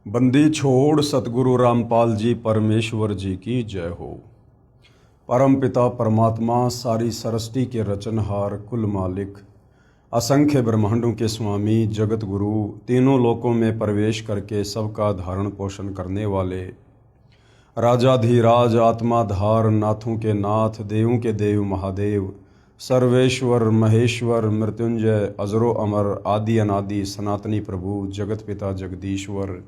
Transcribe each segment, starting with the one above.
बंदी छोड़ सतगुरु रामपाल जी परमेश्वर जी की जय हो। परम पिता परमात्मा सारी सृष्टि के रचनहार कुल मालिक असंख्य ब्रह्मांडों के स्वामी जगत गुरु तीनों लोकों में प्रवेश करके सबका धारण पोषण करने वाले राजाधिराज आत्माधार नाथों के नाथ देवों के देव महादेव सर्वेश्वर महेश्वर मृत्युंजय अजरो अमर आदि अनादि सनातनी प्रभु जगत पिता जगदीश्वर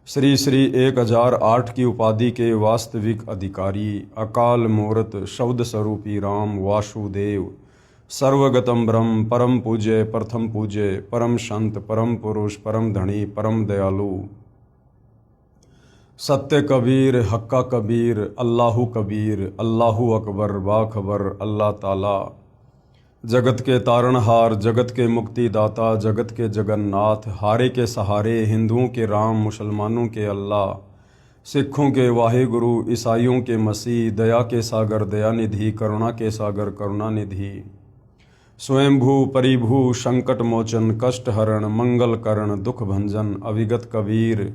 श्री श्री 1008 की उपाधि के वास्तविक अधिकारी अकाल मूर्त शब्द स्वरूपी राम वासुदेव सर्वगतम ब्रह्म परम पूज्य प्रथम पूज्य परम संत परम पुरुष परम धनी परम दयालु सत्य कबीर हक्का कबीर अल्लाहु कबीर अल्लाहु अकबर बाखबर अल्लाह ताला जगत के तारणहार जगत के मुक्तिदाता जगत के जगन्नाथ हारे के सहारे हिंदुओं के राम मुसलमानों के अल्लाह सिखों के वाहिगुरु ईसाइयों के मसीह दया के सागर दयानिधि करुणा के सागर करुणानिधि स्वयंभू परिभू संकट मोचन कष्ट हरण मंगल करण दुख भंजन अविगत कबीर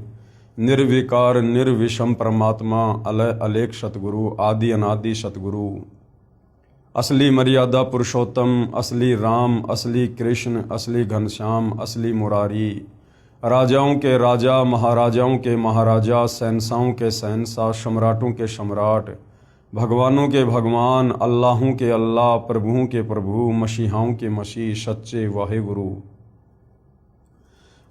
निर्विकार निर्विषम परमात्मा अलय अलेख सतगुरु आदि अनादि सतगुरु असली मर्यादा पुरुषोत्तम असली राम असली कृष्ण असली घनश्याम असली मुरारी राजाओं के राजा महाराजाओं के महाराजा शहंशाहों के शहंशाह सम्राटों के सम्राट भगवानों के भगवान अल्लाहों के अल्लाह प्रभुओं के प्रभु मसीहाओं के मसीह सच्चे वाहिगुरु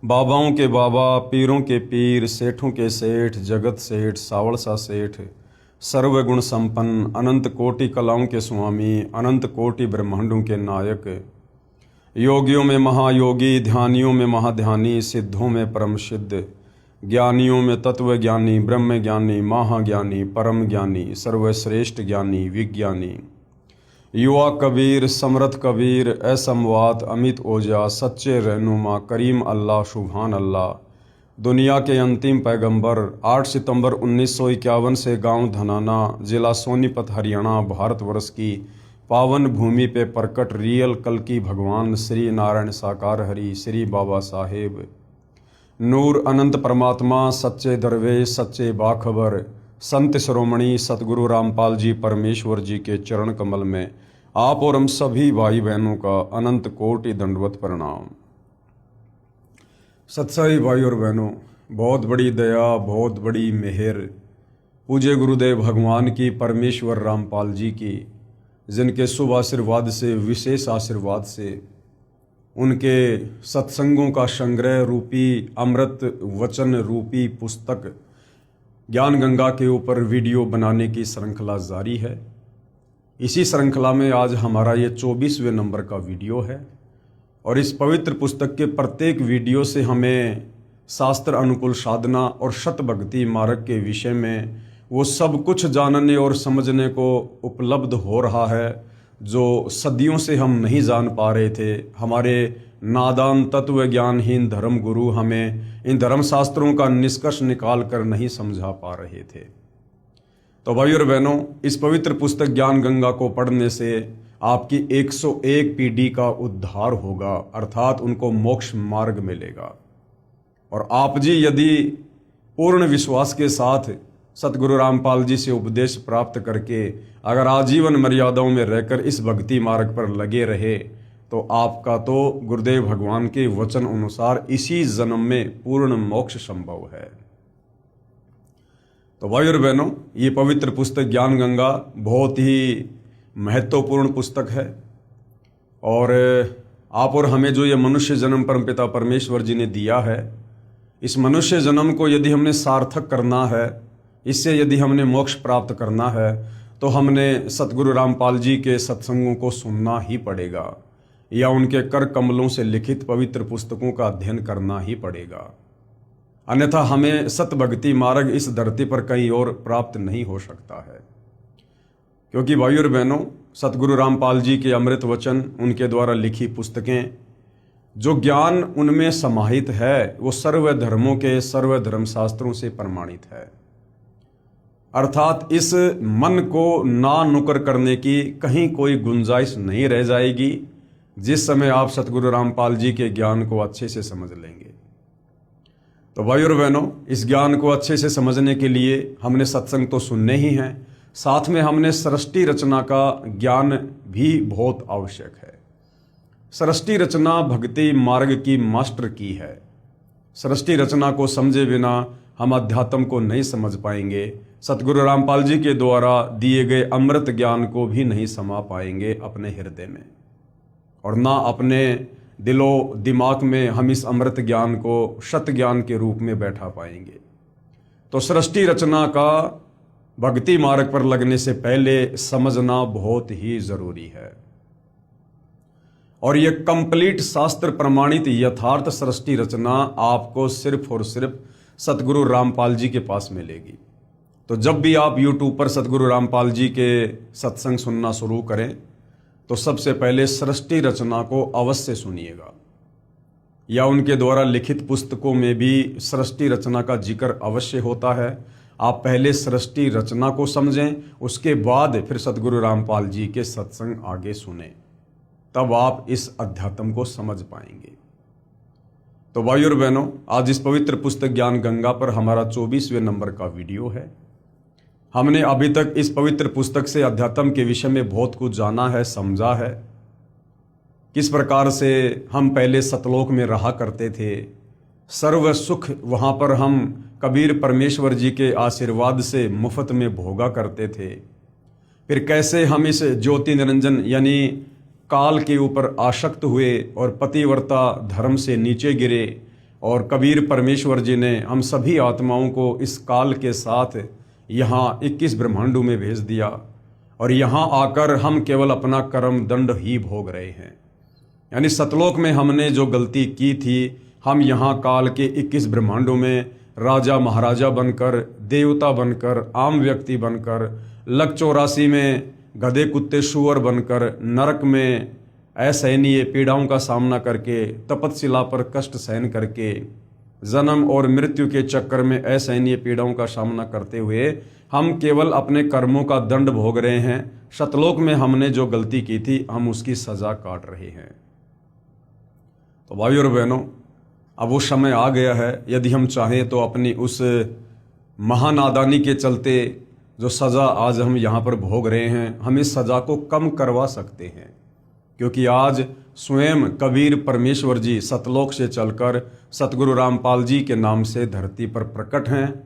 बाबाओं के बाबा पीरों के पीर सेठों के सेठ जगत सेठ सावड़ सा सेठ सर्वगुण संपन्न अनंत कोटि कलाओं के स्वामी अनंत कोटि ब्रह्मांडों के नायक योगियों में महायोगी ध्यानियों में महाध्यानी सिद्धों में परम सिद्ध ज्ञानियों में तत्व ज्ञानी ब्रह्म ज्ञानी महाज्ञानी परम ज्ञानी सर्वश्रेष्ठ ज्ञानी विज्ञानी युवा कबीर समर्थ कबीर असमवात अमित ओजा सच्चे रहनुमा करीम अल्लाह सुभान अल्लाह दुनिया के अंतिम पैगंबर 8 सितंबर 1951 से गांव धनाना जिला सोनीपत हरियाणा भारतवर्ष की पावन भूमि पे प्रकट रियल कल की भगवान श्री नारायण साकार हरि श्री बाबा साहेब नूर अनंत परमात्मा सच्चे दरवेश सच्चे बाखबर संत शिरोमणि सतगुरु रामपाल जी परमेश्वर जी के चरण कमल में आप और हम सभी भाई बहनों का अनंत कोटि दंडवत प्रणाम। सत्साई भाई और बहनों, बहुत बड़ी दया बहुत बड़ी मेहर पूज्य गुरुदेव भगवान की परमेश्वर रामपाल जी की जिनके शुभ आशीर्वाद से विशेष आशीर्वाद से उनके सत्संगों का संग्रह रूपी अमृत वचन रूपी पुस्तक ज्ञान गंगा के ऊपर वीडियो बनाने की श्रृंखला जारी है। इसी श्रृंखला में आज हमारा ये 24वें नंबर का वीडियो है और इस पवित्र पुस्तक के प्रत्येक वीडियो से हमें शास्त्र अनुकूल साधना और शत भक्ति मार्ग के विषय में वो सब कुछ जानने और समझने को उपलब्ध हो रहा है जो सदियों से हम नहीं जान पा रहे थे। हमारे नादान तत्व ज्ञानहीन धर्म गुरु हमें इन धर्म शास्त्रों का निष्कर्ष निकाल कर नहीं समझा पा रहे थे। तो भाई और बहनों, इस पवित्र पुस्तक ज्ञान गंगा को पढ़ने से आपकी 101 पीढ़ी का उद्धार होगा, अर्थात उनको मोक्ष मार्ग मिलेगा। और आप जी यदि पूर्ण विश्वास के साथ सतगुरु रामपाल जी से उपदेश प्राप्त करके अगर आजीवन मर्यादाओं में रहकर इस भक्ति मार्ग पर लगे रहे तो आपका तो गुरुदेव भगवान के वचन अनुसार इसी जन्म में पूर्ण मोक्ष संभव है। तो भाई और बहनों, ये पवित्र पुस्तक ज्ञान गंगा बहुत ही महत्वपूर्ण पुस्तक है और आप और हमें जो ये मनुष्य जन्म परमपिता परमेश्वर जी ने दिया है, इस मनुष्य जन्म को यदि हमने सार्थक करना है, इससे यदि हमने मोक्ष प्राप्त करना है तो हमने सतगुरु रामपाल जी के सत्संगों को सुनना ही पड़ेगा या उनके कर कमलों से लिखित पवित्र पुस्तकों का अध्ययन करना ही पड़ेगा। अन्यथा हमें सत भक्ति मार्ग इस धरती पर कहीं और प्राप्त नहीं हो सकता है। क्योंकि भाई और बहनों, सतगुरु रामपाल जी के अमृत वचन उनके द्वारा लिखी पुस्तकें जो ज्ञान उनमें समाहित है वो सर्व धर्मों के सर्व धर्म शास्त्रों से प्रमाणित है। अर्थात इस मन को ना नुकर करने की कहीं कोई गुंजाइश नहीं रह जाएगी जिस समय आप सतगुरु रामपाल जी के ज्ञान को अच्छे से समझ लेंगे। तो भाई और बहनों, इस ज्ञान को अच्छे से समझने के लिए हमने सत्संग तो सुनने ही हैं, साथ में हमने सृष्टि रचना का ज्ञान भी बहुत आवश्यक है। सृष्टि रचना भक्ति मार्ग की मास्टर की है। सृष्टि रचना को समझे बिना हम अध्यात्म को नहीं समझ पाएंगे, सतगुरु रामपाल जी के द्वारा दिए गए अमृत ज्ञान को भी नहीं समा पाएंगे अपने हृदय में, और ना अपने दिलो दिमाग में हम इस अमृत ज्ञान को शत ज्ञान के रूप में बैठा पाएंगे। तो सृष्टि रचना का भक्ति मार्ग पर लगने से पहले समझना बहुत ही जरूरी है, और यह कंप्लीट शास्त्र प्रमाणित यथार्थ सृष्टि रचना आपको सिर्फ और सिर्फ सतगुरु रामपाल जी के पास मिलेगी। तो जब भी आप YouTube पर सतगुरु रामपाल जी के सत्संग सुनना शुरू करें तो सबसे पहले सृष्टि रचना को अवश्य सुनिएगा, या उनके द्वारा लिखित पुस्तकों में भी सृष्टि रचना का जिक्र अवश्य होता है। आप पहले सृष्टि रचना को समझें, उसके बाद फिर सतगुरु रामपाल जी के सत्संग आगे सुने, तब आप इस अध्यात्म को समझ पाएंगे। तो भाई और बहनों, आज इस पवित्र पुस्तक ज्ञान गंगा पर हमारा 24वें नंबर का वीडियो है। हमने अभी तक इस पवित्र पुस्तक से अध्यात्म के विषय में बहुत कुछ जाना है, समझा है। किस प्रकार से हम पहले सतलोक में रहा करते थे, सर्व सुख वहाँ पर हम कबीर परमेश्वर जी के आशीर्वाद से मुफ्त में भोगा करते थे। फिर कैसे हम इस ज्योति निरंजन यानी काल के ऊपर आसक्त हुए और पतिव्रता धर्म से नीचे गिरे, और कबीर परमेश्वर जी ने हम सभी आत्माओं को इस काल के साथ यहाँ 21 ब्रह्मांडों में भेज दिया, और यहाँ आकर हम केवल अपना कर्म दंड ही भोग रहे हैं। यानी सतलोक में हमने जो गलती की थी, हम यहाँ काल के 21 ब्रह्मांडों में राजा महाराजा बनकर, देवता बनकर, आम व्यक्ति बनकर, लक 84 में गधे कुत्ते शुअर बनकर, नरक में असहनीय पीड़ाओं का सामना करके, तपतशिला पर कष्ट सहन करके, जन्म और मृत्यु के चक्कर में असहनीय पीड़ाओं का सामना करते हुए हम केवल अपने कर्मों का दंड भोग रहे हैं। सतलोक में हमने जो गलती की थी, हम उसकी सजा काट रहे हैं। तो भाई और बहनों, अब वो समय आ गया है, यदि हम चाहें तो अपनी उस महानादानी के चलते जो सज़ा आज हम यहाँ पर भोग रहे हैं, हम इस सज़ा को कम करवा सकते हैं। क्योंकि आज स्वयं कबीर परमेश्वर जी सतलोक से चलकर सतगुरु रामपाल जी के नाम से धरती पर प्रकट हैं।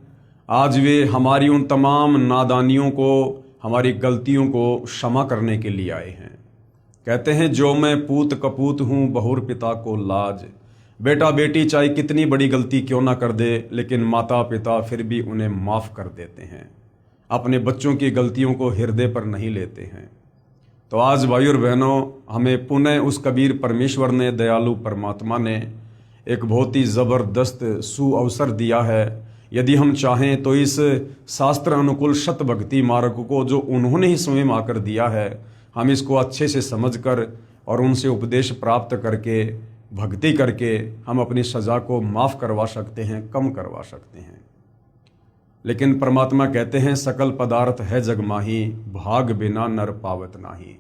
आज वे हमारी उन तमाम नादानियों को, हमारी गलतियों को क्षमा करने के लिए आए हैं। कहते हैं, जो मैं पूत कपूत हूँ बहुर पिता को लाज। बेटा बेटी चाहे कितनी बड़ी गलती क्यों ना कर दे, लेकिन माता पिता फिर भी उन्हें माफ़ कर देते हैं, अपने बच्चों की गलतियों को हृदय पर नहीं लेते हैं। तो आज भाई और बहनों, हमें पुनः उस कबीर परमेश्वर ने, दयालु परमात्मा ने एक बहुत ही ज़बरदस्त सुअवसर दिया है। यदि हम चाहें तो इस शास्त्र अनुकूल शत भक्ति मार्ग को जो उन्होंने ही स्वयं आकर दिया है, हम इसको अच्छे से समझकर और उनसे उपदेश प्राप्त करके, भक्ति करके हम अपनी सज़ा को माफ़ करवा सकते हैं, कम करवा सकते हैं। लेकिन परमात्मा कहते हैं, सकल पदार्थ है जग माही, भाग बिना नर पावत नाही।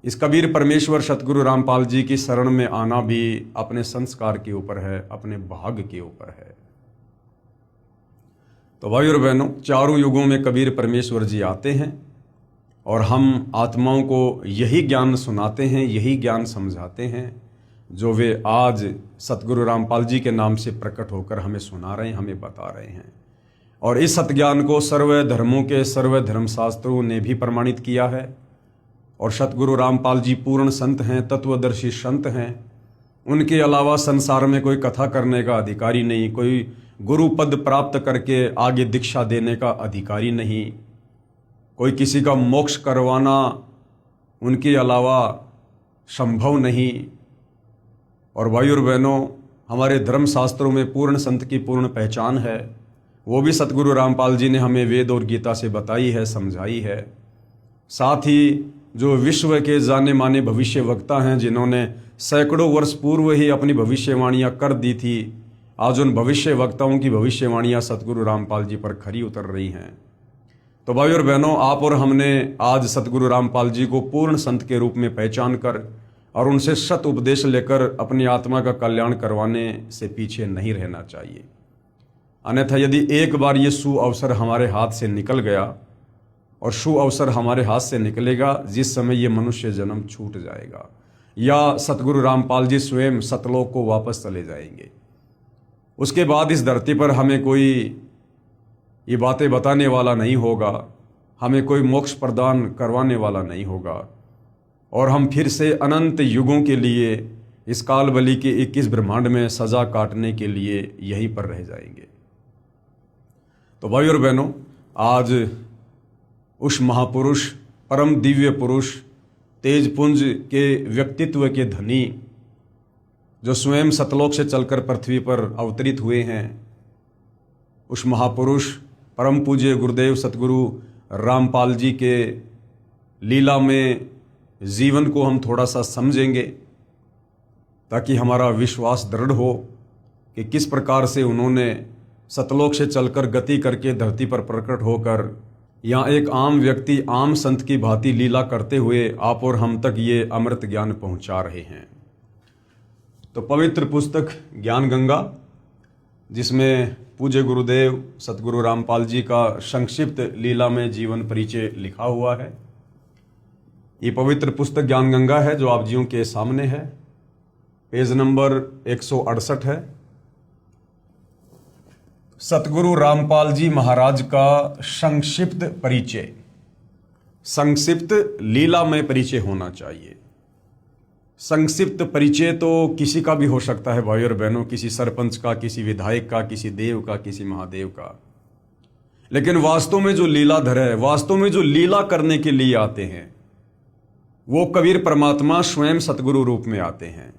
इस कबीर परमेश्वर सतगुरु रामपाल जी की शरण में आना भी अपने संस्कार के ऊपर है, अपने भाग्य के ऊपर है। तो भाई और बहनों, चारों युगों में कबीर परमेश्वर जी आते हैं और हम आत्माओं को यही ज्ञान सुनाते हैं, यही ज्ञान समझाते हैं जो वे आज सतगुरु रामपाल जी के नाम से प्रकट होकर हमें सुना रहे हैं, हमें बता रहे हैं। और इस सतज्ञान को सर्व धर्मों के सर्व धर्मशास्त्रों ने भी प्रमाणित किया है। और सतगुरु रामपाल जी पूर्ण संत हैं, तत्वदर्शी संत हैं। उनके अलावा संसार में कोई कथा करने का अधिकारी नहीं, कोई गुरु पद प्राप्त करके आगे दीक्षा देने का अधिकारी नहीं, कोई किसी का मोक्ष करवाना उनके अलावा संभव नहीं। और भाई और बहनों, हमारे धर्मशास्त्रों में पूर्ण संत की पूर्ण पहचान है, वो भी सतगुरु रामपाल जी ने हमें वेद और गीता से बताई है, समझाई है। साथ ही जो विश्व के जाने माने भविष्य वक्ता हैं, जिन्होंने सैकड़ों वर्ष पूर्व ही अपनी भविष्यवाणियाँ कर दी थी, आज उन भविष्य वक्ताओं की भविष्यवाणियाँ सतगुरु रामपाल जी पर खरी उतर रही हैं। तो भाई और बहनों, आप और हमने आज सतगुरु रामपाल जी को पूर्ण संत के रूप में पहचान कर और उनसे सत उपदेश लेकर अपनी आत्मा का कल्याण करवाने से पीछे नहीं रहना चाहिए। अन्यथा यदि एक बार ये सु अवसर हमारे हाथ से निकल गया, और सु अवसर हमारे हाथ से निकलेगा जिस समय ये मनुष्य जन्म छूट जाएगा, या सतगुरु रामपाल जी स्वयं सतलोक को वापस चले जाएंगे। उसके बाद इस धरती पर हमें कोई ये बातें बताने वाला नहीं होगा, हमें कोई मोक्ष प्रदान करवाने वाला नहीं होगा, और हम फिर से अनंत युगों के लिए इस कालबली के 21 ब्रह्मांड में सजा काटने के लिए यहीं पर रह जाएंगे। तो भाई और बहनों, आज उस महापुरुष, परम दिव्य पुरुष, तेजपुंज के व्यक्तित्व के धनी, जो स्वयं सतलोक से चलकर पृथ्वी पर अवतरित हुए हैं, उस महापुरुष परम पूज्य गुरुदेव सतगुरु रामपाल जी के लीला में जीवन को हम थोड़ा सा समझेंगे, ताकि हमारा विश्वास दृढ़ हो कि किस प्रकार से उन्होंने सतलोक से चलकर गति करके धरती पर प्रकट होकर यहाँ एक आम व्यक्ति, आम संत की भांति लीला करते हुए आप और हम तक ये अमृत ज्ञान पहुँचा रहे हैं। तो पवित्र पुस्तक ज्ञान गंगा, जिसमें पूज्य गुरुदेव सतगुरु रामपाल जी का संक्षिप्त लीला में जीवन परिचय लिखा हुआ है, ये पवित्र पुस्तक ज्ञान गंगा है जो आप जियों के सामने है। पेज नंबर 168 है। सतगुरु रामपाल जी महाराज का संक्षिप्त परिचय, संक्षिप्त लीला में परिचय होना चाहिए। संक्षिप्त परिचय तो किसी का भी हो सकता है भाई और बहनों, किसी सरपंच का, किसी विधायक का, किसी देव का, किसी महादेव का, लेकिन वास्तव में जो लीलाधर है, वास्तव में जो लीला करने के लिए आते हैं, वो कबीर परमात्मा स्वयं सतगुरु रूप में आते हैं।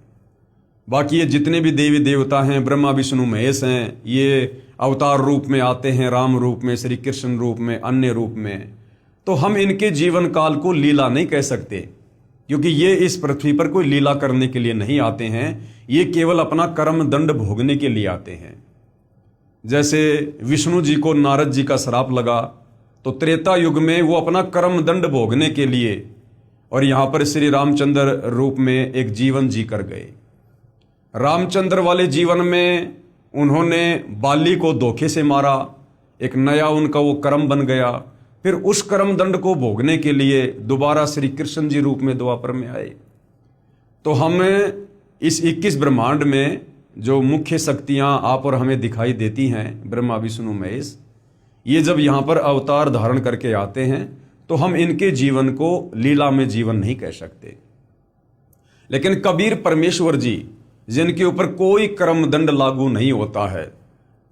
बाकी ये जितने भी देवी देवता हैं, ब्रह्मा विष्णु महेश हैं, ये अवतार रूप में आते हैं, राम रूप में, श्री कृष्ण रूप में, अन्य रूप में। तो हम इनके जीवन काल को लीला नहीं कह सकते, क्योंकि ये इस पृथ्वी पर कोई लीला करने के लिए नहीं आते हैं, ये केवल अपना कर्म दंड भोगने के लिए आते हैं। जैसे विष्णु जी को नारद जी का श्राप लगा, तो त्रेता युग में वो अपना कर्म दंड भोगने के लिए और यहाँ पर श्री रामचंद्र रूप में एक जीवन जी कर गए। रामचंद्र वाले जीवन में उन्होंने बाली को धोखे से मारा, एक नया उनका वो कर्म बन गया। फिर उस कर्म दंड को भोगने के लिए दोबारा श्री कृष्ण जी रूप में द्वापर में आए। तो हमें इस 21 ब्रह्मांड में जो मुख्य शक्तियां आप और हमें दिखाई देती हैं, ब्रह्मा विष्णु महेश, ये जब यहाँ पर अवतार धारण करके आते हैं तो हम इनके जीवन को लीला में जीवन नहीं कह सकते। लेकिन कबीर परमेश्वर जी, जिनके ऊपर कोई कर्म दंड लागू नहीं होता है,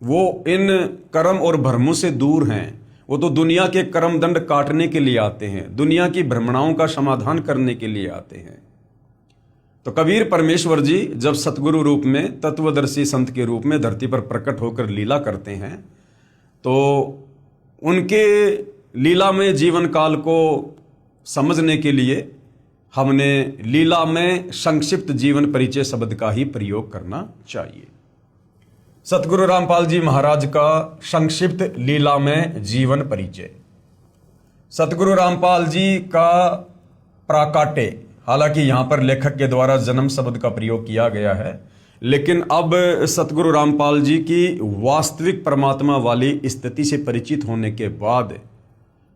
वो इन कर्म और भ्रमों से दूर हैं। वो तो दुनिया के कर्म दंड काटने के लिए आते हैं, दुनिया की भ्रमणाओं का समाधान करने के लिए आते हैं। तो कबीर परमेश्वर जी जब सतगुरु रूप में, तत्वदर्शी संत के रूप में धरती पर प्रकट होकर लीला करते हैं, तो उनके लीला में जीवन काल को समझने के लिए हमने लीला में संक्षिप्त जीवन परिचय शब्द का ही प्रयोग करना चाहिए। सतगुरु रामपाल जी महाराज का संक्षिप्त लीला में जीवन परिचय। सतगुरु रामपाल जी का प्राकाटे, हालांकि यहां पर लेखक के द्वारा जन्म शब्द का प्रयोग किया गया है, लेकिन अब सतगुरु रामपाल जी की वास्तविक परमात्मा वाली स्थिति से परिचित होने के बाद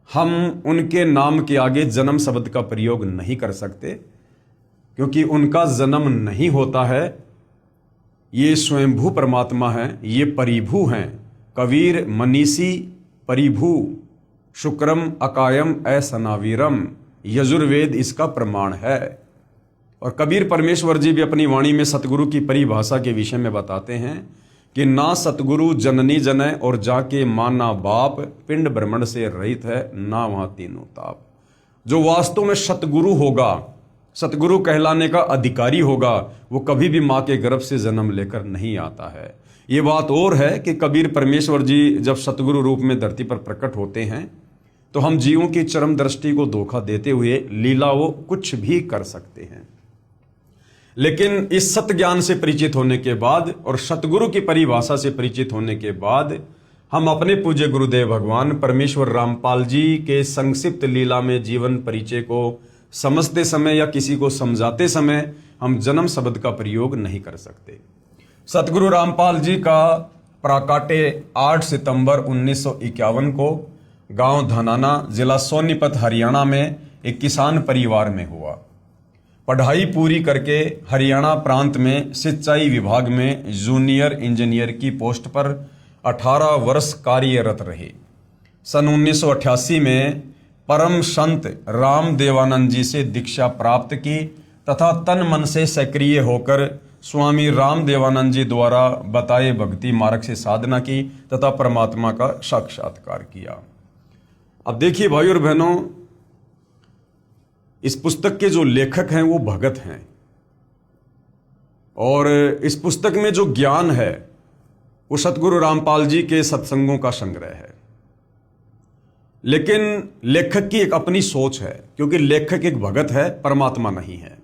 हम उनके नाम के आगे जन्म शब्द का प्रयोग नहीं कर सकते, क्योंकि उनका जन्म नहीं होता है। ये स्वयंभू परमात्मा हैं, ये परिभू हैं। कबीर मनीषी परिभू, शुक्रम अकायम असनावीरम, यजुर्वेद इसका प्रमाण है। और कबीर परमेश्वर जी भी अपनी वाणी में सतगुरु की परिभाषा के विषय में बताते हैं कि ना सतगुरु जननी जनय और जाके माना बाप, पिंड ब्रह्मण से रहित है ना वहां तीनों ताप। जो वास्तव में सतगुरु होगा, सतगुरु कहलाने का अधिकारी होगा, वो कभी भी माँ के गर्भ से जन्म लेकर नहीं आता है। ये बात और है कि कबीर परमेश्वर जी जब सतगुरु रूप में धरती पर प्रकट होते हैं तो हम जीवों की चरम दृष्टि को धोखा देते हुए लीला वो कुछ भी कर सकते हैं। लेकिन इस सत्य ज्ञान से परिचित होने के बाद और सतगुरु की परिभाषा से परिचित होने के बाद हम अपने पूज्य गुरुदेव भगवान परमेश्वर रामपाल जी के संक्षिप्त लीला में जीवन परिचय को समझते समय या किसी को समझाते समय हम जन्म शब्द का प्रयोग नहीं कर सकते। सतगुरु रामपाल जी का प्राकाटे 8 सितंबर 1951 को गांव धनाना, जिला सोनीपत, हरियाणा में एक किसान परिवार में हुआ। पढ़ाई पूरी करके हरियाणा प्रांत में सिंचाई विभाग में जूनियर इंजीनियर की पोस्ट पर 18 वर्ष कार्यरत रहे। सन 1988 में परम संत राम देवानंद जी से दीक्षा प्राप्त की तथा तन मन से सक्रिय होकर स्वामी राम देवानंद जी द्वारा बताए भक्ति मार्ग से साधना की तथा परमात्मा का साक्षात्कार किया। अब देखिए भाई और बहनों, इस पुस्तक के जो लेखक हैं वो भगत हैं और इस पुस्तक में जो ज्ञान है वो सतगुरु रामपाल जी के सत्संगों का संग्रह है। लेकिन लेखक की एक अपनी सोच है, क्योंकि लेखक एक भगत है, परमात्मा नहीं है।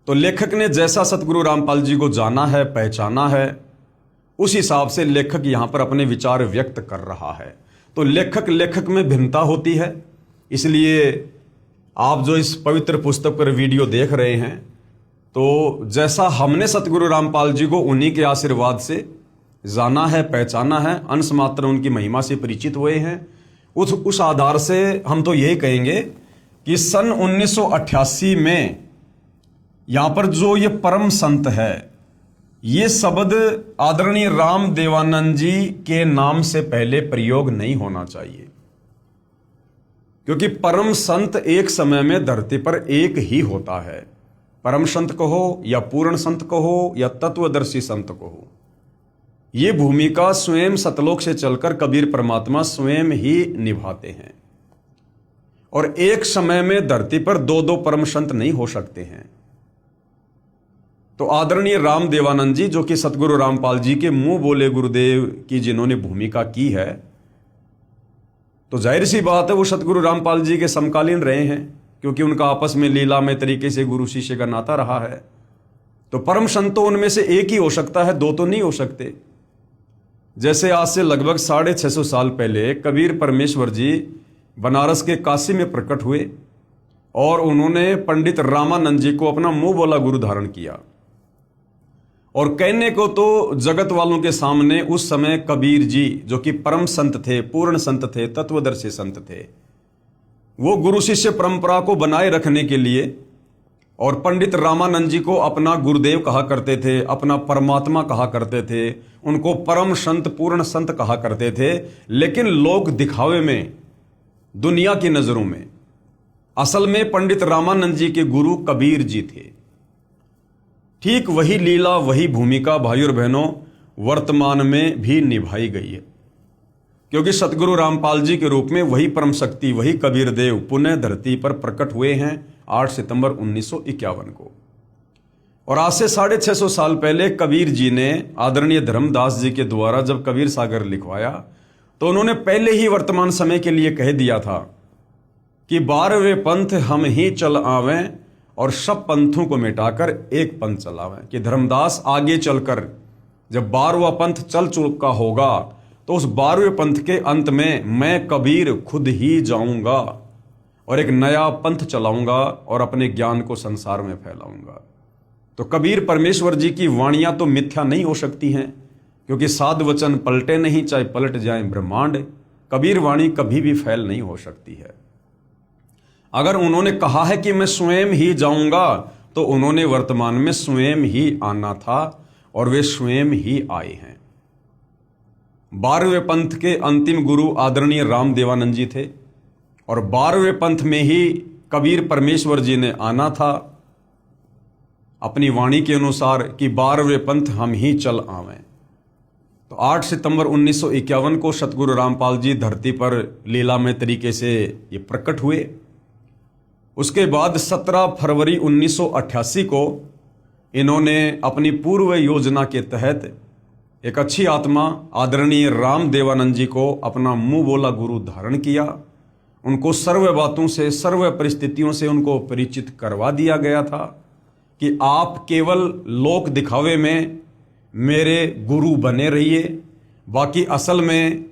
तो लेखक ने जैसा सतगुरु रामपाल जी को जाना है, पहचाना है, उस हिसाब से लेखक यहां पर अपने विचार व्यक्त कर रहा है। तो लेखक में भिन्नता होती है। इसलिए आप जो इस पवित्र पुस्तक पर वीडियो देख रहे हैं, तो जैसा हमने सतगुरु रामपाल जी को उन्हीं के आशीर्वाद से जाना है, पहचाना है, अंश मात्र उनकी महिमा से परिचित हुए हैं, उस आधार से हम तो यही कहेंगे कि सन 1988 में यहां पर जो ये परम संत है, ये शब्द आदरणीय राम देवानंद जी के नाम से पहले प्रयोग नहीं होना चाहिए, क्योंकि परम संत एक समय में धरती पर एक ही होता है। परम संत कहो या पूर्ण संत कहो या तत्वदर्शी संत कहो, ये भूमिका स्वयं सतलोक से चलकर कबीर परमात्मा स्वयं ही निभाते हैं। और एक समय में धरती पर दो दो परम संत नहीं हो सकते हैं। तो आदरणीय राम देवानंद जी, जो कि सतगुरु रामपाल जी के मुंह बोले गुरुदेव की जिन्होंने भूमिका की है, तो जाहिर सी बात है वो सतगुरु रामपाल जी के समकालीन रहे हैं, क्योंकि उनका आपस में लीलामय तरीके से गुरु शिष्य का नाता रहा है। तो परम संत तो उनमें से एक ही हो सकता है, दो तो नहीं हो सकते। जैसे आज से लगभग 650 साल पहले कबीर परमेश्वर जी बनारस के काशी में प्रकट हुए और उन्होंने पंडित रामानंद जी को अपना मुंह बोला गुरु धारण किया। और कहने को तो जगत वालों के सामने उस समय कबीर जी, जो कि परम संत थे, पूर्ण संत थे, तत्वदर्शी संत थे, वो गुरु शिष्य परंपरा को बनाए रखने के लिए और पंडित रामानंद जी को अपना गुरुदेव कहा करते थे, अपना परमात्मा कहा करते थे, उनको परम संत, पूर्ण संत कहा करते थे। लेकिन लोग दिखावे में, दुनिया की नजरों में, असल में पंडित रामानंद जी के गुरु कबीर जी थे। ठीक वही लीला, वही भूमिका भाई और बहनों वर्तमान में भी निभाई गई है, क्योंकि सतगुरु रामपाल जी के रूप में वही परम शक्ति, वही कबीर देव पुनः धरती पर प्रकट हुए हैं 8 सितंबर 1951 को। और आज से 650 साल पहले कबीर जी ने आदरणीय धर्मदास जी के द्वारा जब कबीर सागर लिखवाया, तो उन्होंने पहले ही वर्तमान समय के लिए कह दिया था कि 12वें पंथ हम ही चल आवें और सब पंथों को मिटाकर एक पंथ चलावें। कि धर्मदास आगे चलकर जब 12वां पंथ चल चुका होगा, तो उस 12वें पंथ के अंत में मैं कबीर खुद ही जाऊंगा और एक नया पंथ चलाऊंगा और अपने ज्ञान को संसार में फैलाऊंगा। तो कबीर परमेश्वर जी की वाणियां तो मिथ्या नहीं हो सकती हैं, क्योंकि साध वचन पलटे नहीं, चाहे पलट जाए ब्रह्मांड। कबीर वाणी कभी भी फैल नहीं हो सकती है। अगर उन्होंने कहा है कि मैं स्वयं ही जाऊंगा, तो उन्होंने वर्तमान में स्वयं ही आना था और वे स्वयं ही आए हैं। 12वें पंथ के अंतिम गुरु आदरणीय राम देवानंद जी थे और 12वें पंथ में ही कबीर परमेश्वर जी ने आना था अपनी वाणी के अनुसार कि 12वें पंथ हम ही चल आवें। तो 8 सितंबर 1951 को सतगुरु रामपाल जी धरती पर लीलामय तरीके से ये प्रकट हुए। उसके बाद 17 फरवरी 1988 को इन्होंने अपनी पूर्व योजना के तहत एक अच्छी आत्मा आदरणीय राम देवानंद जी को अपना मुंह बोला गुरु धारण किया। उनको सर्व बातों से, सर्व परिस्थितियों से उनको परिचित करवा दिया गया था कि आप केवल लोक दिखावे में मेरे गुरु बने रहिए, बाकी असल में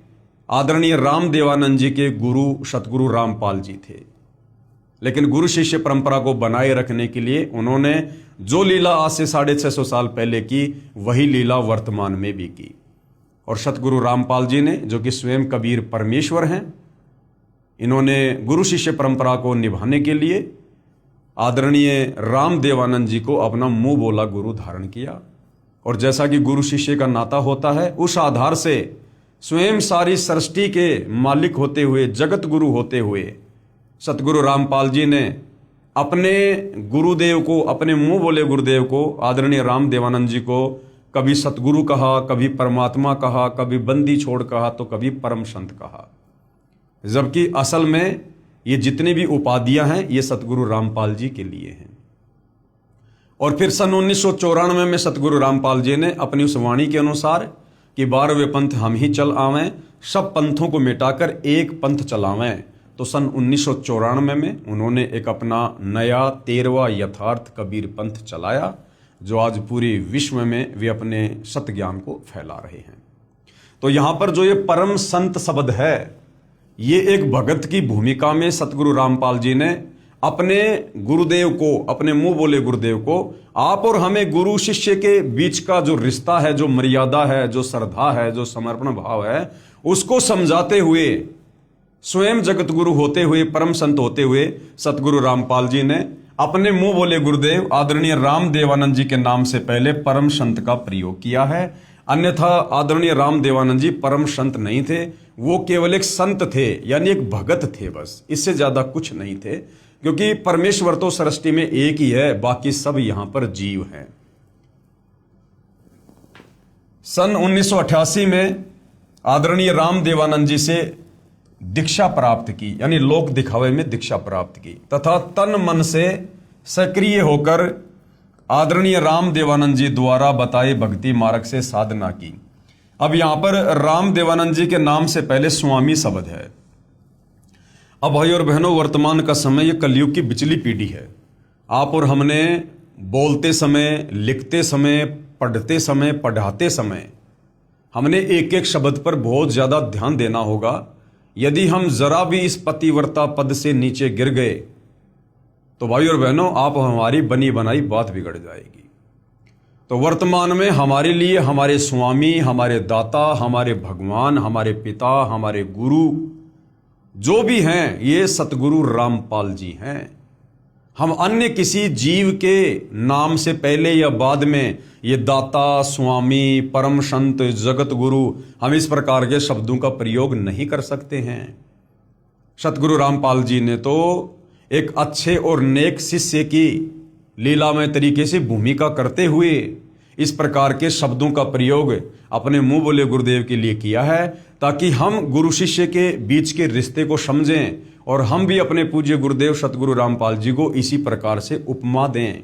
आदरणीय राम देवानंद जी के गुरु सतगुरु रामपाल जी थे। लेकिन गुरु शिष्य परंपरा को बनाए रखने के लिए उन्होंने जो लीला आज से 650 साल पहले की, वही लीला वर्तमान में भी की। और सतगुरु रामपाल जी ने, जो कि स्वयं कबीर परमेश्वर हैं, इन्होंने गुरु शिष्य परंपरा को निभाने के लिए आदरणीय रामदेवानंद जी को अपना मुंह बोला गुरु धारण किया। और जैसा कि गुरु शिष्य का नाता होता है, उस आधार से स्वयं सारी सृष्टि के मालिक होते हुए, जगत गुरु होते हुए सतगुरु रामपाल जी ने अपने गुरुदेव को, अपने मुंह बोले गुरुदेव को, आदरणीय रामदेवानंद जी को कभी सतगुरु कहा, कभी परमात्मा कहा, कभी बंदी छोड़ कहा, तो कभी परम संत कहा। जबकि असल में ये जितनी भी उपाधियां हैं ये सतगुरु रामपाल जी के लिए हैं। और फिर सन 1994 में सतगुरु रामपाल जी ने अपनी उस वाणी के अनुसार कि 12वें पंथ हम ही चल आवें, सब पंथों को मिटाकर एक पंथ चलावें, तो सन 1994 में उन्होंने एक अपना नया 13वां यथार्थ कबीर पंथ चलाया, जो आज पूरी विश्व में वे अपने सत ज्ञान को फैला रहे हैं। तो यहाँ पर जो ये परम संत शब्द है, ये एक भगत की भूमिका में सतगुरु रामपाल जी ने अपने गुरुदेव को, अपने मुंह बोले गुरुदेव को, आप और हमें गुरु शिष्य के बीच का जो रिश्ता है, जो मर्यादा है, जो श्रद्धा है, जो समर्पण भाव है, उसको समझाते हुए स्वयं जगत गुरु होते हुए, परम संत होते हुए सतगुरु रामपाल जी ने अपने मुंह बोले गुरुदेव आदरणीय रामदेवानंद जी के नाम से पहले परम संत का प्रयोग किया है। अन्यथा आदरणीय रामदेवानंद जी परम संत नहीं थे, वो केवल एक संत थे, यानी एक भगत थे, बस इससे ज्यादा कुछ नहीं थे। क्योंकि परमेश्वर तो सृष्टि में एक ही है, बाकी सब यहां पर जीव हैं। सन 1988 में आदरणीय रामदेवानंद जी से दीक्षा प्राप्त की, यानी लोक दिखावे में दीक्षा प्राप्त की, तथा तन मन से सक्रिय होकर आदरणीय रामदेवानंद जी द्वारा बताए भक्ति मार्ग से साधना की। अब यहां पर रामदेवानंद जी के नाम से पहले स्वामी शब्द है। अब भाई और बहनों, वर्तमान का समय ये कलयुग की बिचली पीढ़ी है। आप और हमने बोलते समय, लिखते समय, पढ़ते समय, पढ़ाते समय हमने एक एक शब्द पर बहुत ज्यादा ध्यान देना होगा। यदि हम जरा भी इस पतिव्रता पद से नीचे गिर गए तो भाई और बहनों, आप हमारी बनी बनाई बात बिगड़ जाएगी। तो वर्तमान में हमारे लिए हमारे स्वामी, हमारे दाता, हमारे भगवान, हमारे पिता, हमारे गुरु जो भी हैं, ये सतगुरु रामपाल जी हैं। हम अन्य किसी जीव के नाम से पहले या बाद में ये दाता, स्वामी, परम संत, जगत गुरु, हम इस प्रकार के शब्दों का प्रयोग नहीं कर सकते हैं। सतगुरु रामपाल जी ने तो एक अच्छे और नेक शिष्य की लीलामय तरीके से भूमिका करते हुए इस प्रकार के शब्दों का प्रयोग अपने मुंह बोले गुरुदेव के लिए किया है, ताकि हम गुरु शिष्य के बीच के रिश्ते को समझें और हम भी अपने पूज्य गुरुदेव सतगुरु रामपाल जी को इसी प्रकार से उपमा दें।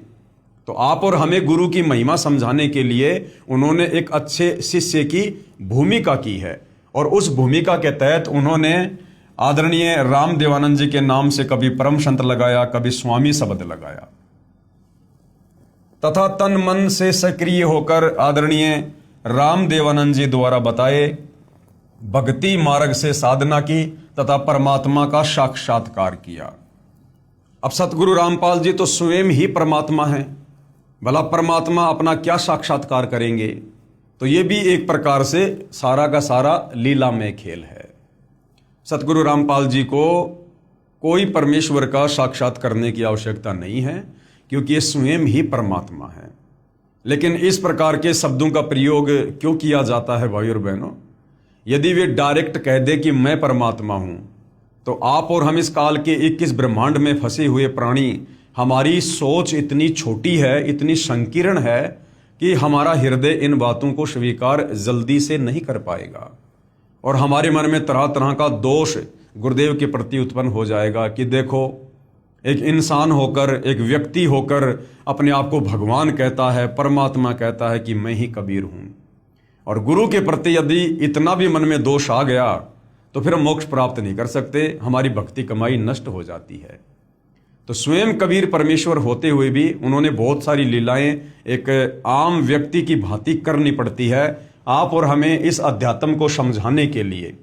तो आप और हमें गुरु की महिमा समझाने के लिए उन्होंने एक अच्छे शिष्य की भूमिका की है, और उस भूमिका के तहत उन्होंने आदरणीय रामदेवानंद जी के नाम से कभी परम संत लगाया, कभी स्वामी शब्द लगाया, तथा तन मन से सक्रिय होकर आदरणीय रामदेवानंद जी द्वारा बताए भक्ति मार्ग से साधना की तथा परमात्मा का साक्षात्कार किया। अब सतगुरु रामपाल जी तो स्वयं ही परमात्मा हैं, भला परमात्मा अपना क्या साक्षात्कार करेंगे? तो ये भी एक प्रकार से सारा का सारा लीलामय खेल है। सतगुरु रामपाल जी को कोई परमेश्वर का साक्षात करने की आवश्यकता नहीं है, क्योंकि ये स्वयं ही परमात्मा है। लेकिन इस प्रकार के शब्दों का प्रयोग क्यों किया जाता है भाई और बहनों? यदि वे डायरेक्ट कह दे कि मैं परमात्मा हूं, तो आप और हम इस काल के 21 ब्रह्मांड में फंसे हुए प्राणी, हमारी सोच इतनी छोटी है, इतनी संकीर्ण है कि हमारा हृदय इन बातों को स्वीकार जल्दी से नहीं कर पाएगा, और हमारे मन में तरह तरह का दोष गुरुदेव के प्रति उत्पन्न हो जाएगा कि देखो, एक इंसान होकर, एक व्यक्ति होकर अपने आप को भगवान कहता है, परमात्मा कहता है कि मैं ही कबीर हूं। और गुरु के प्रति यदि इतना भी मन में दोष आ गया तो फिर हम मोक्ष प्राप्त नहीं कर सकते, हमारी भक्ति कमाई नष्ट हो जाती है। तो स्वयं कबीर परमेश्वर होते हुए भी उन्होंने बहुत सारी लीलाएं एक आम व्यक्ति की भांति करनी पड़ती है आप और हमें इस अध्यात्म को समझाने के लिए।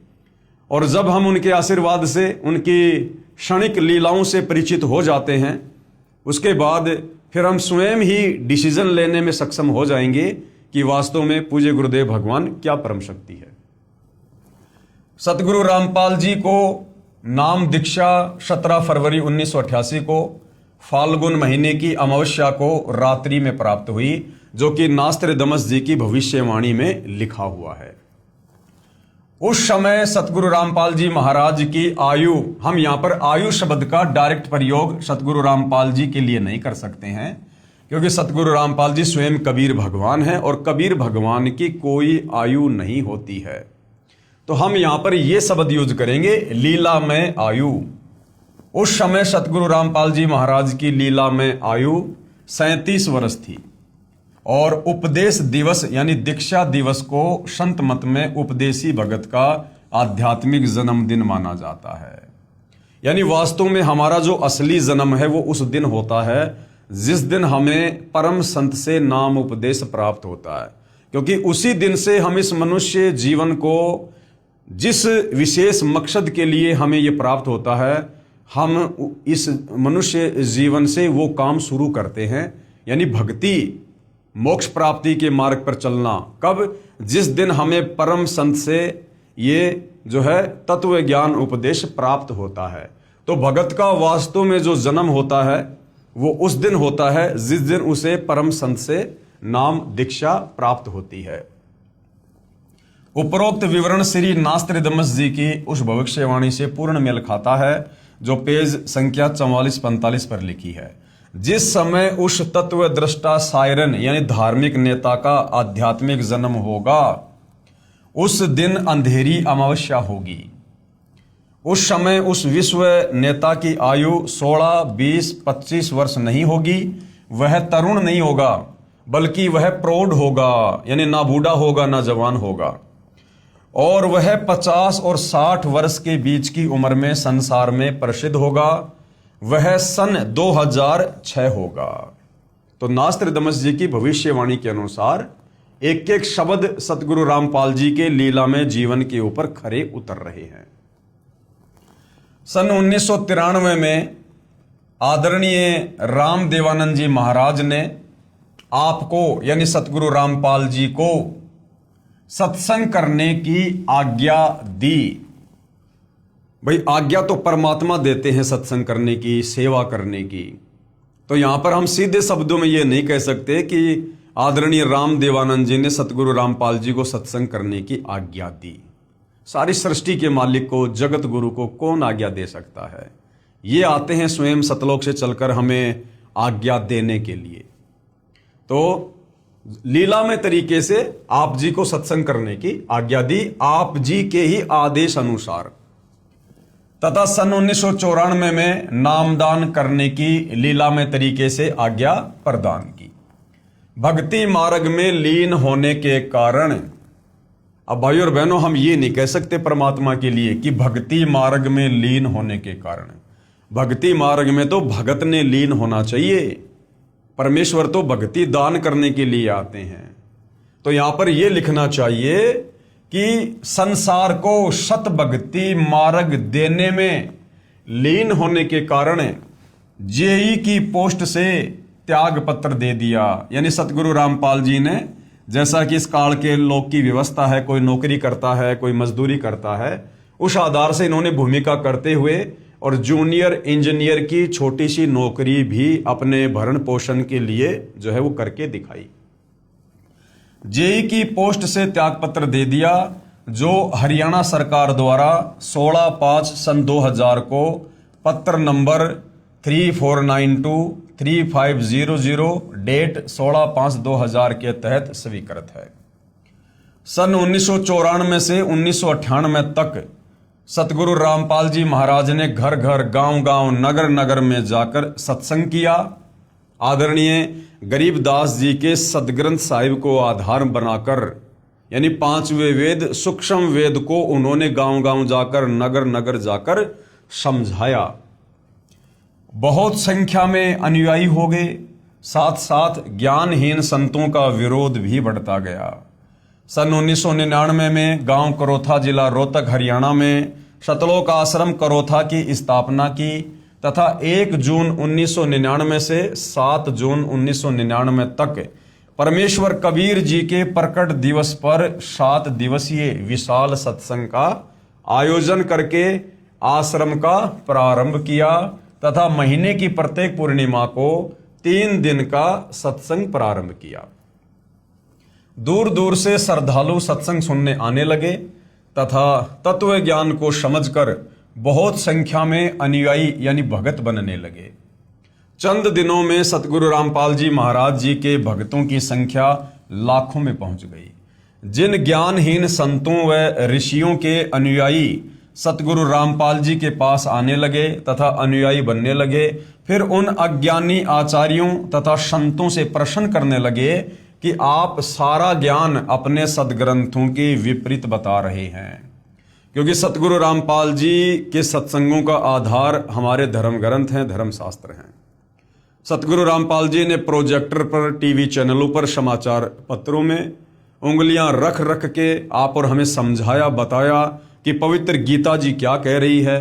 और जब हम उनके आशीर्वाद से, उनकी क्षणिक लीलाओं से परिचित हो जाते हैं, उसके बाद फिर हम स्वयं ही डिसीजन लेने में सक्षम हो जाएंगे कि वास्तव में पूज्य गुरुदेव भगवान क्या परम शक्ति है। सतगुरु रामपाल जी को नाम दीक्षा 17 फरवरी 1988 को फाल्गुन महीने की अमावस्या को रात्रि में प्राप्त हुई, जो कि नास्त्रदमस जी की भविष्यवाणी में लिखा हुआ है। उस समय सतगुरु रामपाल जी महाराज की आयु, हम यहां पर आयु शब्द का डायरेक्ट प्रयोग सतगुरु रामपाल जी के लिए नहीं कर सकते हैं, क्योंकि सतगुरु रामपाल जी स्वयं कबीर भगवान हैं और कबीर भगवान की कोई आयु नहीं होती है। तो हम यहां पर यह शब्द यूज करेंगे, लीला में आयु। उस समय सतगुरु रामपाल जी महाराज की लीला में आयु 37 वर्ष थी और उपदेश दिवस यानी दीक्षा दिवस को संत मत में उपदेशी भगत का आध्यात्मिक जन्मदिन माना जाता है। यानी वास्तव में हमारा जो असली जन्म है वो उस दिन होता है जिस दिन हमें परम संत से नाम उपदेश प्राप्त होता है, क्योंकि उसी दिन से हम इस मनुष्य जीवन को जिस विशेष मकसद के लिए हमें यह प्राप्त होता है, हम इस मनुष्य जीवन से वो काम शुरू करते हैं, यानी भक्ति मोक्ष प्राप्ति के मार्ग पर चलना। कब? जिस दिन हमें परम संत से ये जो है तत्व ज्ञान उपदेश प्राप्त होता है। तो भगत का वास्तव में जो जन्म होता है वो उस दिन होता है जिस दिन उसे परम संत से नाम दीक्षा प्राप्त होती है। उपरोक्त विवरण श्री नास्त्रदमस जी की उस भविष्यवाणी से पूर्ण मेल खाता है जो पेज संख्या 44-45 पर लिखी है। जिस समय उस तत्व दृष्टा सायरन यानी धार्मिक नेता का आध्यात्मिक जन्म होगा, उस दिन अंधेरी अमावस्या होगी। उस समय उस विश्व नेता की आयु 16, 20, 25 वर्ष नहीं होगी। वह तरुण नहीं होगा, बल्कि वह प्रौढ़ होगा, यानी ना बूढ़ा होगा ना जवान होगा। और वह 50 और 60 वर्ष के बीच की उम्र में संसार में प्रसिद्ध होगा। वह सन 2006 होगा। तो नास्त्रदमस जी की भविष्यवाणी के अनुसार एक एक शब्द सतगुरु रामपाल जी के लीला में जीवन के ऊपर खरे उतर रहे हैं। सन 1993 में आदरणीय राम देवानंद जी महाराज ने आपको यानी सतगुरु रामपाल जी को सत्संग करने की आज्ञा दी। भाई आज्ञा तो परमात्मा देते हैं सत्संग करने की, सेवा करने की। तो यहां पर हम सीधे शब्दों में यह नहीं कह सकते कि आदरणीय राम देवानंद जी ने सतगुरु रामपाल जी को सत्संग करने की आज्ञा दी। सारी सृष्टि के मालिक को, जगत गुरु को कौन आज्ञा दे सकता है? ये आते हैं स्वयं सतलोक से चलकर हमें आज्ञा देने के लिए। तो लीला में तरीके से आप जी को सत्संग करने की आज्ञा दी, आप जी के ही आदेश अनुसार। तथा सन 1994 में नामदान करने की लीला में तरीके से आज्ञा प्रदान की। भक्ति मार्ग में लीन होने के कारण, अब भाई और बहनों हम ये नहीं कह सकते परमात्मा के लिए कि भक्ति मार्ग में लीन होने के कारण। भक्ति मार्ग में तो भगत ने लीन होना चाहिए। परमेश्वर तो भक्ति दान करने के लिए आते हैं। तो यहां पर यह लिखना चाहिए कि संसार को सत भक्ति मार्ग देने में लीन होने के कारण जेई की पोस्ट से त्याग पत्र दे दिया। यानी सतगुरु रामपाल जी ने, जैसा कि इस काल के लोग की व्यवस्था है, कोई नौकरी करता है, कोई मजदूरी करता है, उस आधार से इन्होंने भूमिका करते हुए और जूनियर इंजीनियर की छोटी सी नौकरी भी अपने भरण पोषण के लिए जो है वो करके दिखाई। जेई की पोस्ट से त्यागपत्र दे दिया, जो हरियाणा सरकार द्वारा 16/5 सन 2000 को पत्र नंबर 3492-3500 डेट 16/5/2000 के तहत स्वीकृत है। सन 1994 से 1998 तक सतगुरु रामपाल जी महाराज ने घर घर, गांव गांव, नगर नगर में जाकर सत्संग किया। आदरणीय गरीबदास जी के सदग्रंथ साहिब को आधार बनाकर, यानी 5वें वेद सूक्ष्म वेद को उन्होंने गांव गांव जाकर, नगर नगर जाकर समझाया। बहुत संख्या में अनुयायी हो गए, साथ साथ ज्ञानहीन संतों का विरोध भी बढ़ता गया। सन 1999 में गांव करोथा, जिला रोहतक, हरियाणा में सतलोक आश्रम करोथा की स्थापना की तथा 1 जून 1999 से 7 जून 1999 तक परमेश्वर कबीर जी के प्रकट दिवस पर 7 दिवसीय विशाल सत्संग का आयोजन करके आश्रम का प्रारंभ किया तथा महीने की प्रत्येक पूर्णिमा को 3 दिन का सत्संग प्रारंभ किया। दूर दूर से श्रद्धालु सत्संग सुनने आने लगे तथा तत्व ज्ञान को समझकर बहुत संख्या में अनुयायी यानी भगत बनने लगे। चंद दिनों में सतगुरु रामपाल जी महाराज जी के भक्तों की संख्या लाखों में पहुंच गई। जिन ज्ञानहीन संतों व ऋषियों के अनुयायी सतगुरु रामपाल जी के पास आने लगे तथा अनुयायी बनने लगे, फिर उन अज्ञानी आचार्यों तथा संतों से प्रश्न करने लगे कि आप सारा ज्ञान अपने सदग्रंथों के विपरीत बता रहे हैं। क्योंकि सतगुरु रामपाल जी के सत्संगों का आधार हमारे धर्म ग्रंथ हैं, धर्मशास्त्र हैं। सतगुरु रामपाल जी ने प्रोजेक्टर पर, टीवी चैनलों पर, समाचार पत्रों में उंगलियां रख रख के आप और हमें समझाया, बताया कि पवित्र गीता जी क्या कह रही है,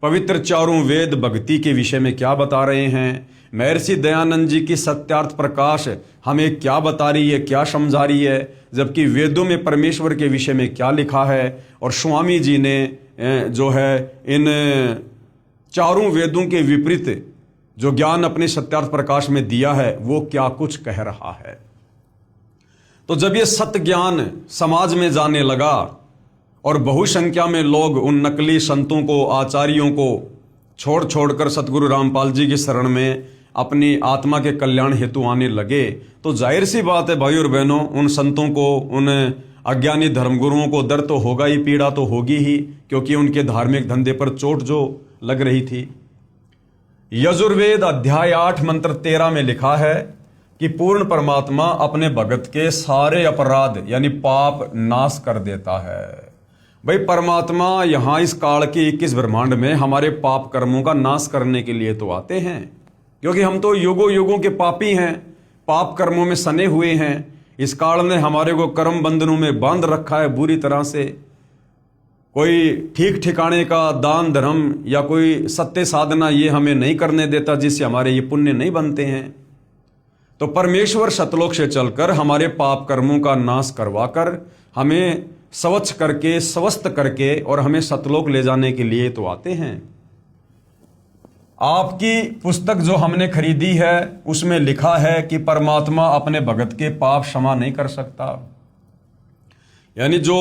पवित्र चारों वेद भक्ति के विषय में क्या बता रहे हैं, महर्षि दयानंद जी की सत्यार्थ प्रकाश हमें क्या बता रही है, क्या समझा रही है, जबकि वेदों में परमेश्वर के विषय में क्या लिखा है, और स्वामी जी ने जो है इन चारों वेदों के विपरीत जो ज्ञान अपने सत्यार्थ प्रकाश में दिया है वो क्या कुछ कह रहा है। तो जब ये सत्य ज्ञान समाज में जाने लगा और बहुसंख्या में लोग उन नकली संतों को, आचार्यों को छोड़ छोड़कर सतगुरु रामपाल जी की शरण में अपनी आत्मा के कल्याण हेतु आने लगे, तो जाहिर सी बात है भाई और बहनों, उन संतों को, उन अज्ञानी धर्मगुरुओं को दर्द तो होगा ही, पीड़ा तो होगी ही, क्योंकि उनके धार्मिक धंधे पर चोट जो लग रही थी। यजुर्वेद अध्याय 8 मंत्र 13 में लिखा है कि पूर्ण परमात्मा अपने भगत के सारे अपराध यानी पाप नाश कर देता है। भाई परमात्मा यहां इस काल के 21 ब्रह्मांड में हमारे पाप कर्मों का नाश करने के लिए तो आते हैं, क्योंकि हम तो युगों युगों के पापी हैं, पाप कर्मों में सने हुए हैं। इस काल ने हमारे को कर्म बंधनों में बांध रखा है बुरी तरह से। कोई ठीक ठिकाने का दान धर्म या कोई सत्य साधना ये हमें नहीं करने देता, जिससे हमारे ये पुण्य नहीं बनते हैं। तो परमेश्वर सतलोक से चलकर हमारे पाप कर्मों का नाश करवाकर हमें स्वच्छ करके, स्वस्थ करके और हमें सतलोक ले जाने के लिए तो आते हैं। आपकी पुस्तक जो हमने खरीदी है उसमें लिखा है कि परमात्मा अपने भगत के पाप क्षमा नहीं कर सकता। यानी जो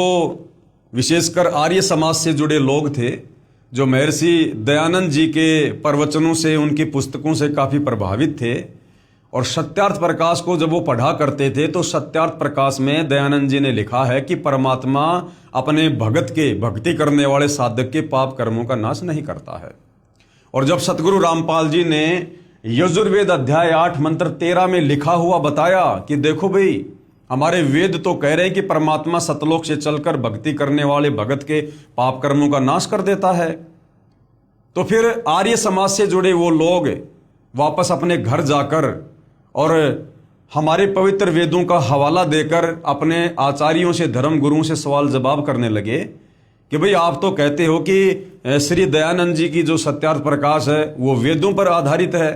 विशेषकर आर्य समाज से जुड़े लोग थे, जो महर्षि दयानंद जी के प्रवचनों से, उनकी पुस्तकों से काफ़ी प्रभावित थे और सत्यार्थ प्रकाश को जब वो पढ़ा करते थे तो सत्यार्थ प्रकाश में दयानंद जी ने लिखा है कि परमात्मा अपने भगत के, भक्ति करने वाले साधक के पाप कर्मों का नाश नहीं करता है। और जब सतगुरु रामपाल जी ने यजुर्वेद अध्याय 8 मंत्र 13 में लिखा हुआ बताया कि देखो भाई, हमारे वेद तो कह रहे हैं कि परमात्मा सतलोक से चलकर भक्ति करने वाले भगत के पाप कर्मों का नाश कर देता है, तो फिर आर्य समाज से जुड़े वो लोग वापस अपने घर जाकर और हमारे पवित्र वेदों का हवाला देकर अपने आचार्यों से, धर्म गुरुओं से सवाल जवाब करने लगे कि भाई आप तो कहते हो कि श्री दयानंद जी की जो सत्यार्थ प्रकाश है वो वेदों पर आधारित है,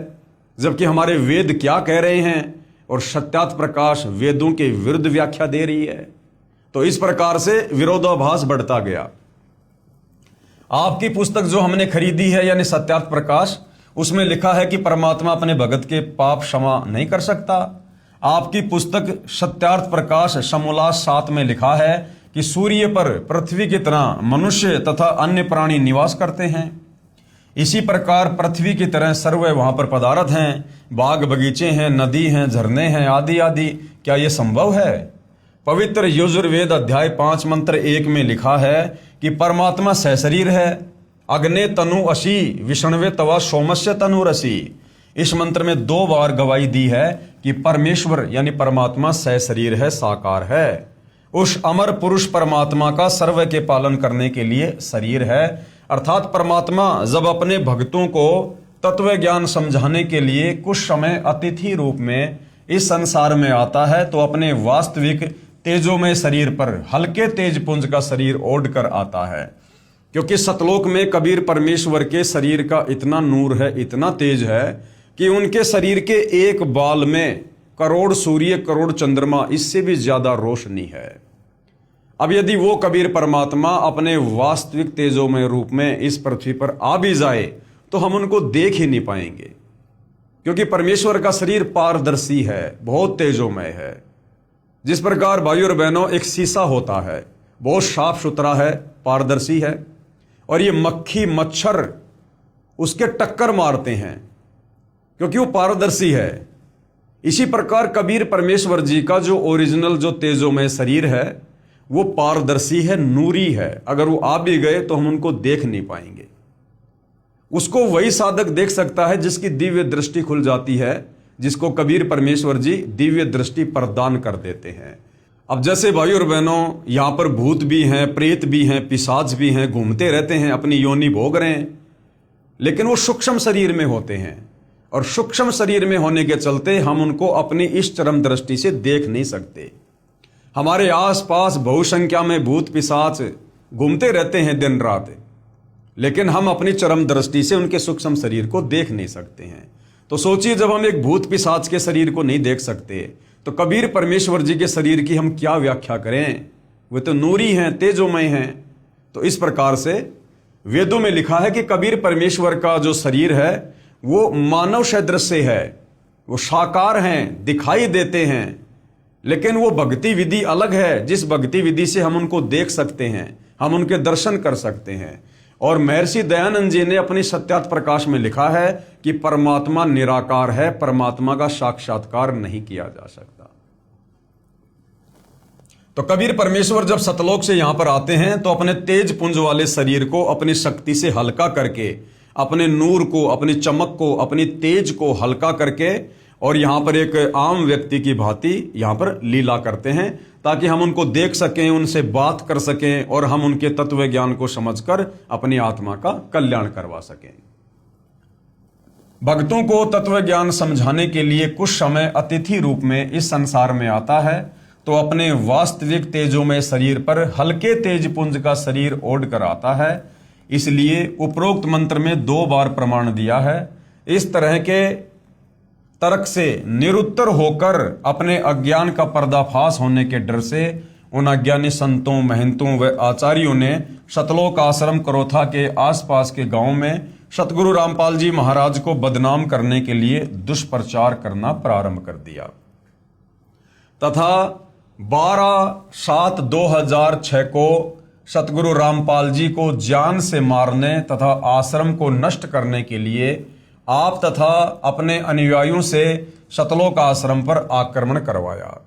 जबकि हमारे वेद क्या कह रहे हैं और सत्यार्थ प्रकाश वेदों के विरुद्ध व्याख्या दे रही है। तो इस प्रकार से विरोधाभास बढ़ता गया। आपकी पुस्तक जो हमने खरीदी है यानी सत्यार्थ प्रकाश, उसमें लिखा है कि परमात्मा अपने भगत के पाप क्षमा नहीं कर सकता। आपकी पुस्तक सत्यार्थ प्रकाश समोल्लास 7 में लिखा है कि सूर्य पर पृथ्वी की तरह मनुष्य तथा अन्य प्राणी निवास करते हैं, इसी प्रकार पृथ्वी की तरह सर्व वहां पर पदार्थ हैं, बाग बगीचे हैं, नदी हैं, झरने हैं, आदि आदि। क्या यह संभव है? पवित्र यजुर्वेद अध्याय 5 मंत्र 1 में लिखा है कि परमात्मा सहशरीर है, अग्ने तनु असी विष्णवे तवा सोमस्य तनु रसी। इस मंत्र में 2 बार गवाही दी है कि परमेश्वर यानी परमात्मा सहशरीर है, साकार है। उस अमर पुरुष परमात्मा का सर्व के पालन करने के लिए शरीर है, अर्थात परमात्मा जब अपने भक्तों को तत्व ज्ञान समझाने के लिए कुछ समय अतिथि रूप में इस संसार में आता है तो अपने वास्तविक तेजोमय शरीर पर हल्के तेज पुंज का शरीर ओढ़ कर आता है, क्योंकि सतलोक में कबीर परमेश्वर के शरीर का इतना नूर है, इतना तेज है कि उनके शरीर के एक बाल में करोड़ सूर्य करोड़ चंद्रमा, इससे भी ज्यादा रोशनी है। अब यदि वो कबीर परमात्मा अपने वास्तविक तेजोमय रूप में इस पृथ्वी पर आ भी जाए तो हम उनको देख ही नहीं पाएंगे, क्योंकि परमेश्वर का शरीर पारदर्शी है, बहुत तेजोमय है। जिस प्रकार भाइयों और बहनों एक शीशा होता है, बहुत साफ सुथरा है, पारदर्शी है, और ये मक्खी मच्छर उसके टक्कर मारते हैं क्योंकि वो पारदर्शी है। इसी प्रकार कबीर परमेश्वर जी का जो ओरिजिनल जो तेजोमय शरीर है वो पारदर्शी है, नूरी है। अगर वो आ भी गए तो हम उनको देख नहीं पाएंगे। उसको वही साधक देख सकता है जिसकी दिव्य दृष्टि खुल जाती है, जिसको कबीर परमेश्वर जी दिव्य दृष्टि प्रदान कर देते हैं। अब जैसे भाई और बहनों, यहां पर भूत भी हैं, प्रेत भी हैं, पिशाच भी हैं, घूमते रहते हैं, अपनी योनि भोग रहे हैं, लेकिन वो सूक्ष्म शरीर में होते हैं, और सूक्ष्म शरीर में होने के चलते हम उनको अपनी इस चरम दृष्टि से देख नहीं सकते। हमारे आसपास बहुसंख्या में भूत पिशाच घूमते रहते हैं दिन रात, लेकिन हम अपनी चरम दृष्टि से उनके सूक्ष्म शरीर को देख नहीं सकते हैं। तो सोचिए, जब हम एक भूत पिशाच के शरीर को नहीं देख सकते तो कबीर परमेश्वर जी के शरीर की हम क्या व्याख्या करें? वे तो नूरी हैं, तेजोमय हैं। तो इस प्रकार से वेदों में लिखा है कि कबीर परमेश्वर का जो शरीर है वो मानव सदृश है, वो साकार हैं, दिखाई देते हैं, लेकिन वो भक्ति विधि अलग है, जिस भक्ति विधि से हम उनको देख सकते हैं, हम उनके दर्शन कर सकते हैं। और महर्षि दयानंद जी ने अपनी सत्यार्थ प्रकाश में लिखा है कि परमात्मा निराकार है, परमात्मा का साक्षात्कार नहीं किया जा सकता। तो कबीर परमेश्वर जब सतलोक से यहां पर आते हैं तो अपने तेज पुंज वाले शरीर को अपनी शक्ति से हल्का करके, अपने नूर को, अपनी चमक को, अपनी तेज को हल्का करके, और यहां पर एक आम व्यक्ति की भांति यहां पर लीला करते हैं, ताकि हम उनको देख सकें, उनसे बात कर सकें, और हम उनके तत्व ज्ञान को समझकर अपनी आत्मा का कल्याण करवा सकें। भक्तों को तत्व ज्ञान समझाने के लिए कुछ समय अतिथि रूप में इस संसार में आता है, तो अपने वास्तविक तेजों में शरीर पर हल्के तेज पुंज का शरीर ओढ़ कर आता है। इसलिए उपरोक्त मंत्र में 2 बार प्रमाण दिया है। इस तरह के तर्क से निरुत्तर होकर अपने अज्ञान का पर्दाफाश होने के डर से उन अज्ञानी संतों, महंतों व आचार्यों ने सतलोक आश्रम करोथा के आसपास के गांव में सतगुरु रामपाल जी महाराज को बदनाम करने के लिए दुष्प्रचार करना प्रारंभ कर दिया तथा 12/7/2006 को सतगुरु रामपाल जी को जान से मारने तथा आश्रम को नष्ट करने के लिए आप तथा अपने अनुयायियों से सतलोक आश्रम पर आक्रमण करवाया।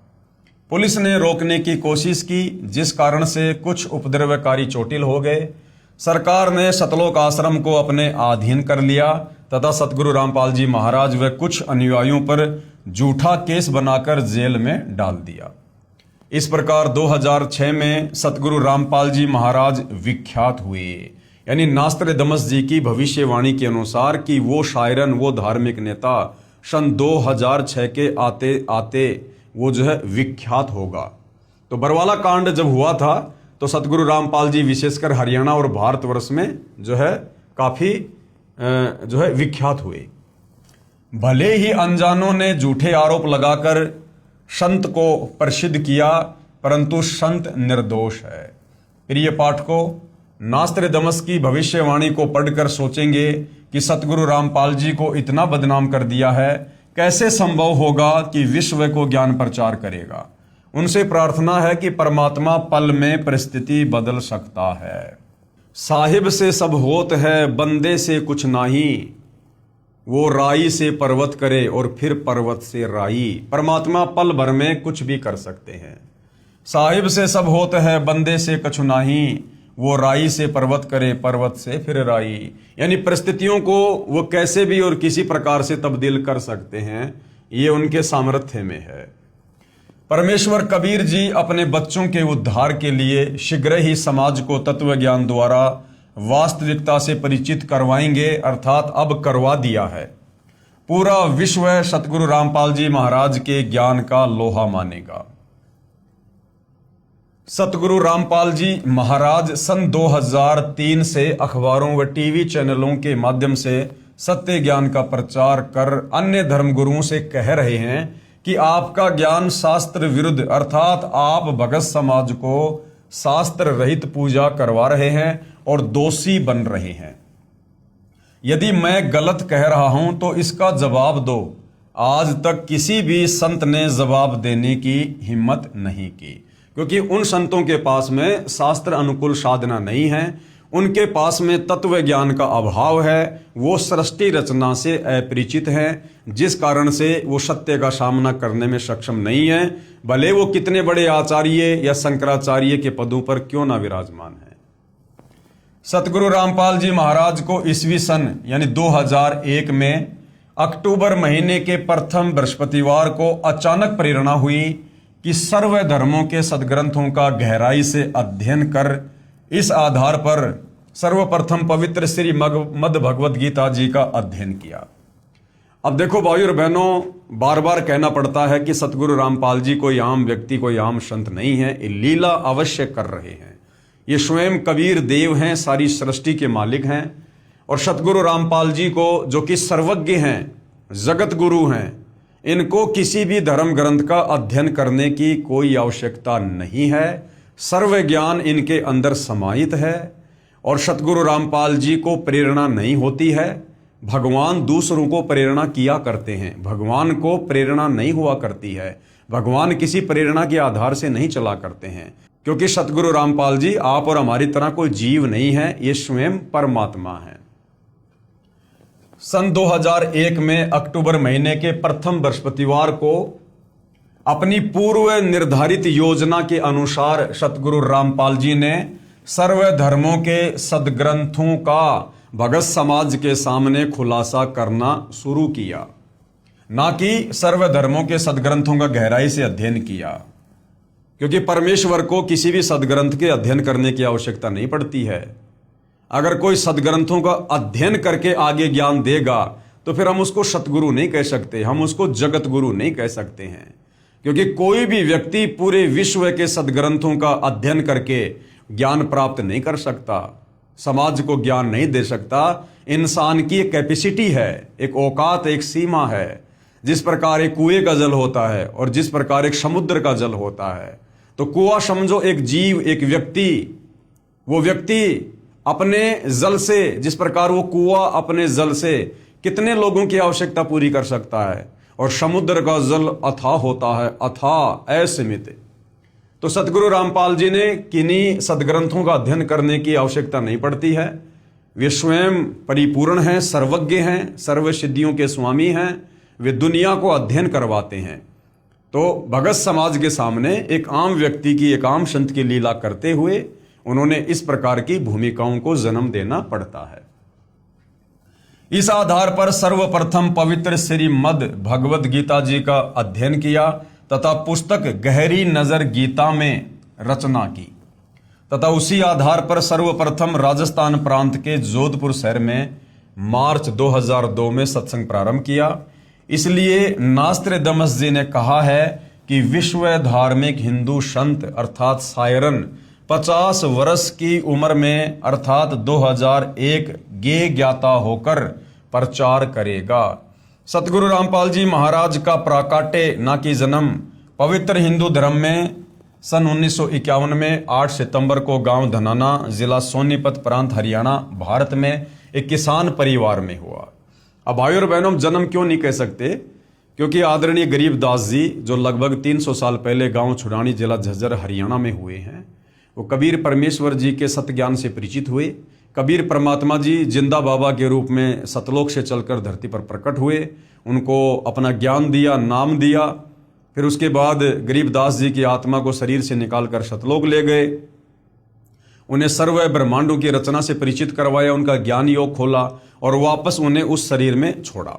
पुलिस ने रोकने की कोशिश की, जिस कारण से कुछ उपद्रवकारी चोटिल हो गए। सरकार ने सतलोक आश्रम को अपने अधीन कर लिया तथा सतगुरु रामपाल जी महाराज व कुछ अनुयायियों पर झूठा केस बनाकर जेल में डाल दिया। इस प्रकार 2006 में सतगुरु रामपाल जी महाराज विख्यात हुए। यानी नास्त्रदमस जी की भविष्यवाणी के अनुसार कि वो शायरन, वो धार्मिक नेता सन 2006 के आते आते वो जो है विख्यात होगा। तो बरवाला कांड जब हुआ था तो सतगुरु रामपाल जी विशेषकर हरियाणा और भारतवर्ष में जो है काफी जो है विख्यात हुए। भले ही अनजानों ने झूठे आरोप लगाकर संत को प्रसिद्ध किया, परंतु संत निर्दोष है। प्रिय पाठकों, नास्त्रदमस की भविष्यवाणी को पढ़कर सोचेंगे कि सतगुरु रामपाल जी को इतना बदनाम कर दिया है, कैसे संभव होगा कि विश्व को ज्ञान प्रचार करेगा। उनसे प्रार्थना है कि परमात्मा पल में परिस्थिति बदल सकता है। साहिब से सब होत है, बंदे से कुछ नहीं, वो राई से पर्वत करे और फिर पर्वत से राई। परमात्मा पल भर में कुछ भी कर सकते हैं। साहिब से सब होत है, बंदे से कछु नहीं, वो राई से पर्वत करे, पर्वत से फिर राई। यानी परिस्थितियों को वो कैसे भी और किसी प्रकार से तब्दील कर सकते हैं, ये उनके सामर्थ्य में है। परमेश्वर कबीर जी अपने बच्चों के उद्धार के लिए शीघ्र ही समाज को तत्व ज्ञान द्वारा वास्तविकता से परिचित करवाएंगे, अर्थात अब करवा दिया है। पूरा विश्व सतगुरु रामपाल जी महाराज के ज्ञान का लोहा मानेगा। सतगुरु रामपाल जी महाराज सन 2003 से अखबारों व टीवी चैनलों के माध्यम से सत्य ज्ञान का प्रचार कर अन्य धर्मगुरुओं से कह रहे हैं कि आपका ज्ञान शास्त्र विरुद्ध, अर्थात आप भगत समाज को शास्त्र रहित पूजा करवा रहे हैं और दोषी बन रहे हैं। यदि मैं गलत कह रहा हूं तो इसका जवाब दो। आज तक किसी भी संत ने जवाब देने की हिम्मत नहीं की, क्योंकि उन संतों के पास में शास्त्र अनुकूल साधना नहीं है, उनके पास में तत्व ज्ञान का अभाव है, वो सृष्टि रचना से अपरिचित हैं, जिस कारण से वो सत्य का सामना करने में सक्षम नहीं है, भले वो कितने बड़े आचार्य या शंकराचार्य के पदों पर क्यों ना विराजमान है। सतगुरु रामपाल जी महाराज को ईस्वी सन यानी 2001 में अक्टूबर महीने के प्रथम बृहस्पतिवार को अचानक प्रेरणा हुई कि सर्व धर्मों के सदग्रंथों का गहराई से अध्ययन कर इस आधार पर सर्वप्रथम पवित्र श्री मद भगवत गीता जी का अध्ययन किया। अब देखो भाइयों और बहनों, बार बार कहना पड़ता है कि सतगुरु रामपाल जी कोई आम व्यक्ति, कोई आम संत नहीं है, ये लीला अवश्य कर रहे हैं। ये स्वयं कबीर देव हैं, सारी सृष्टि के मालिक हैं। और सतगुरु रामपाल जी को, जो कि सर्वज्ञ हैं, जगत गुरु हैं, इनको किसी भी धर्म ग्रंथ का अध्ययन करने की कोई आवश्यकता नहीं है। सर्व ज्ञान इनके अंदर समाहित है और सतगुरु रामपाल जी को प्रेरणा नहीं होती है। भगवान दूसरों को प्रेरणा किया करते हैं, भगवान को प्रेरणा नहीं हुआ करती है। भगवान किसी प्रेरणा के आधार से नहीं चला करते हैं, क्योंकि सतगुरु रामपाल जी आप और हमारी तरह कोई जीव नहीं है, ये स्वयं परमात्मा है। सन 2001 में अक्टूबर महीने के प्रथम बृहस्पतिवार को अपनी पूर्व निर्धारित योजना के अनुसार सतगुरु रामपाल जी ने सर्व धर्मों के सदग्रंथों का भगत समाज के सामने खुलासा करना शुरू किया, ना कि सर्व धर्मों के सदग्रंथों का गहराई से अध्ययन किया, क्योंकि परमेश्वर को किसी भी सदग्रंथ के अध्ययन करने की आवश्यकता नहीं पड़ती है। अगर कोई सदग्रंथों का अध्ययन करके आगे ज्ञान देगा तो फिर हम उसको सतगुरु नहीं कह सकते, हम उसको जगत गुरु नहीं कह सकते हैं, क्योंकि कोई भी व्यक्ति पूरे विश्व के सदग्रंथों का अध्ययन करके ज्ञान प्राप्त नहीं कर सकता, समाज को ज्ञान नहीं दे सकता। इंसान की एक कैपेसिटी है, एक औकात, एक सीमा है। जिस प्रकार एक कुएं का जल होता है और जिस प्रकार एक समुद्र का जल होता है, तो कुआं समझो एक जीव, एक व्यक्ति, वो व्यक्ति अपने जल से, जिस प्रकार वो कुआं अपने जल से कितने लोगों की आवश्यकता पूरी कर सकता है, और समुद्र का जल अथाह होता है, अथाह असीमित। तो सतगुरु रामपाल जी ने किन्हीं सदग्रंथों का अध्ययन करने की आवश्यकता नहीं पड़ती है। वे स्वयं परिपूर्ण हैं, सर्वज्ञ हैं, सर्व सिद्धियों के स्वामी हैं, वे दुनिया को अध्ययन करवाते हैं। तो भगत समाज के सामने एक आम व्यक्ति की, एक आम संत की लीला करते हुए उन्होंने इस प्रकार की भूमिकाओं को जन्म देना पड़ता है। इस आधार पर सर्वप्रथम पवित्र श्री मद भगवत गीता जी का अध्ययन किया तथा पुस्तक गहरी नजर गीता में रचना की, तथा उसी आधार पर सर्वप्रथम राजस्थान प्रांत के जोधपुर शहर में मार्च 2002 में सत्संग प्रारंभ किया। इसलिए नास्त्रदमस जी ने कहा है कि विश्व धार्मिक हिंदू संत अर्थात सायरन 50 वर्ष की उम्र में अर्थात 2001 गे ज्ञाता होकर प्रचार करेगा। सतगुरु रामपाल जी महाराज का प्राकाट्य ना कि जन्म पवित्र हिंदू धर्म में सन 1951 में 8 सितंबर को गांव धनाना, जिला सोनीपत, प्रांत हरियाणा, भारत में एक किसान परिवार में हुआ। अब भाइयों और बहनों, जन्म क्यों नहीं कह सकते? क्योंकि आदरणीय गरीबदास जी, जो लगभग 300 साल पहले गांव छुड़ानी, जिला झज्जर, हरियाणा में हुए हैं, वो कबीर परमेश्वर जी के सत्य ज्ञान से परिचित हुए। कबीर परमात्मा जी जिंदा बाबा के रूप में सतलोक से चलकर धरती पर प्रकट हुए, उनको अपना ज्ञान दिया, नाम दिया। फिर उसके बाद गरीबदास जी की आत्मा को शरीर से निकालकर सतलोक ले गए, उन्हें सर्व ब्रह्मांडों की रचना से परिचित करवाया, उनका ज्ञान योग खोला और वापस उन्हें उस शरीर में छोड़ा।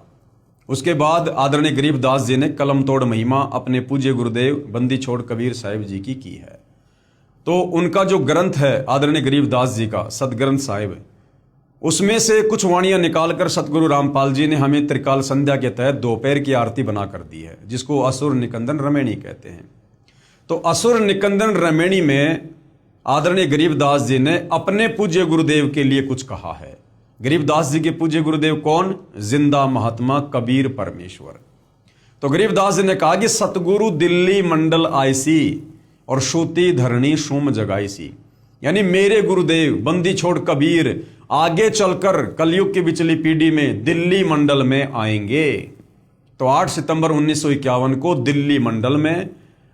उसके बाद आदरणीय गरीबदास जी ने कलम तोड़ महिमा अपने पूज्य गुरुदेव बंदी छोड़ कबीर साहिब जी की है। तो उनका जो ग्रंथ है आदरणीय गरीबदास जी का सदग्रंथ साहिब, उसमें से कुछ वाणियां निकालकर सतगुरु रामपाल जी ने हमें त्रिकाल संध्या के तहत दोपहर की आरती बना कर दी है, जिसको असुर निकंदन रमेणी कहते हैं। तो असुर निकंदन रमेणी में आदरणीय गरीबदास जी ने अपने पूज्य गुरुदेव के लिए कुछ कहा है। गरीबदास जी के पूज्य गुरुदेव कौन? जिंदा महात्मा कबीर परमेश्वर। तो गरीबदास जी ने कहा कि सतगुरु दिल्ली मंडल आईसी और श्रुति धरणी सुम जगाईसी, यानी मेरे गुरुदेव बंदी छोड़ कबीर आगे चलकर कलयुग की बिचली पीढ़ी में दिल्ली मंडल में आएंगे। तो 8 सितंबर 1951 को दिल्ली मंडल में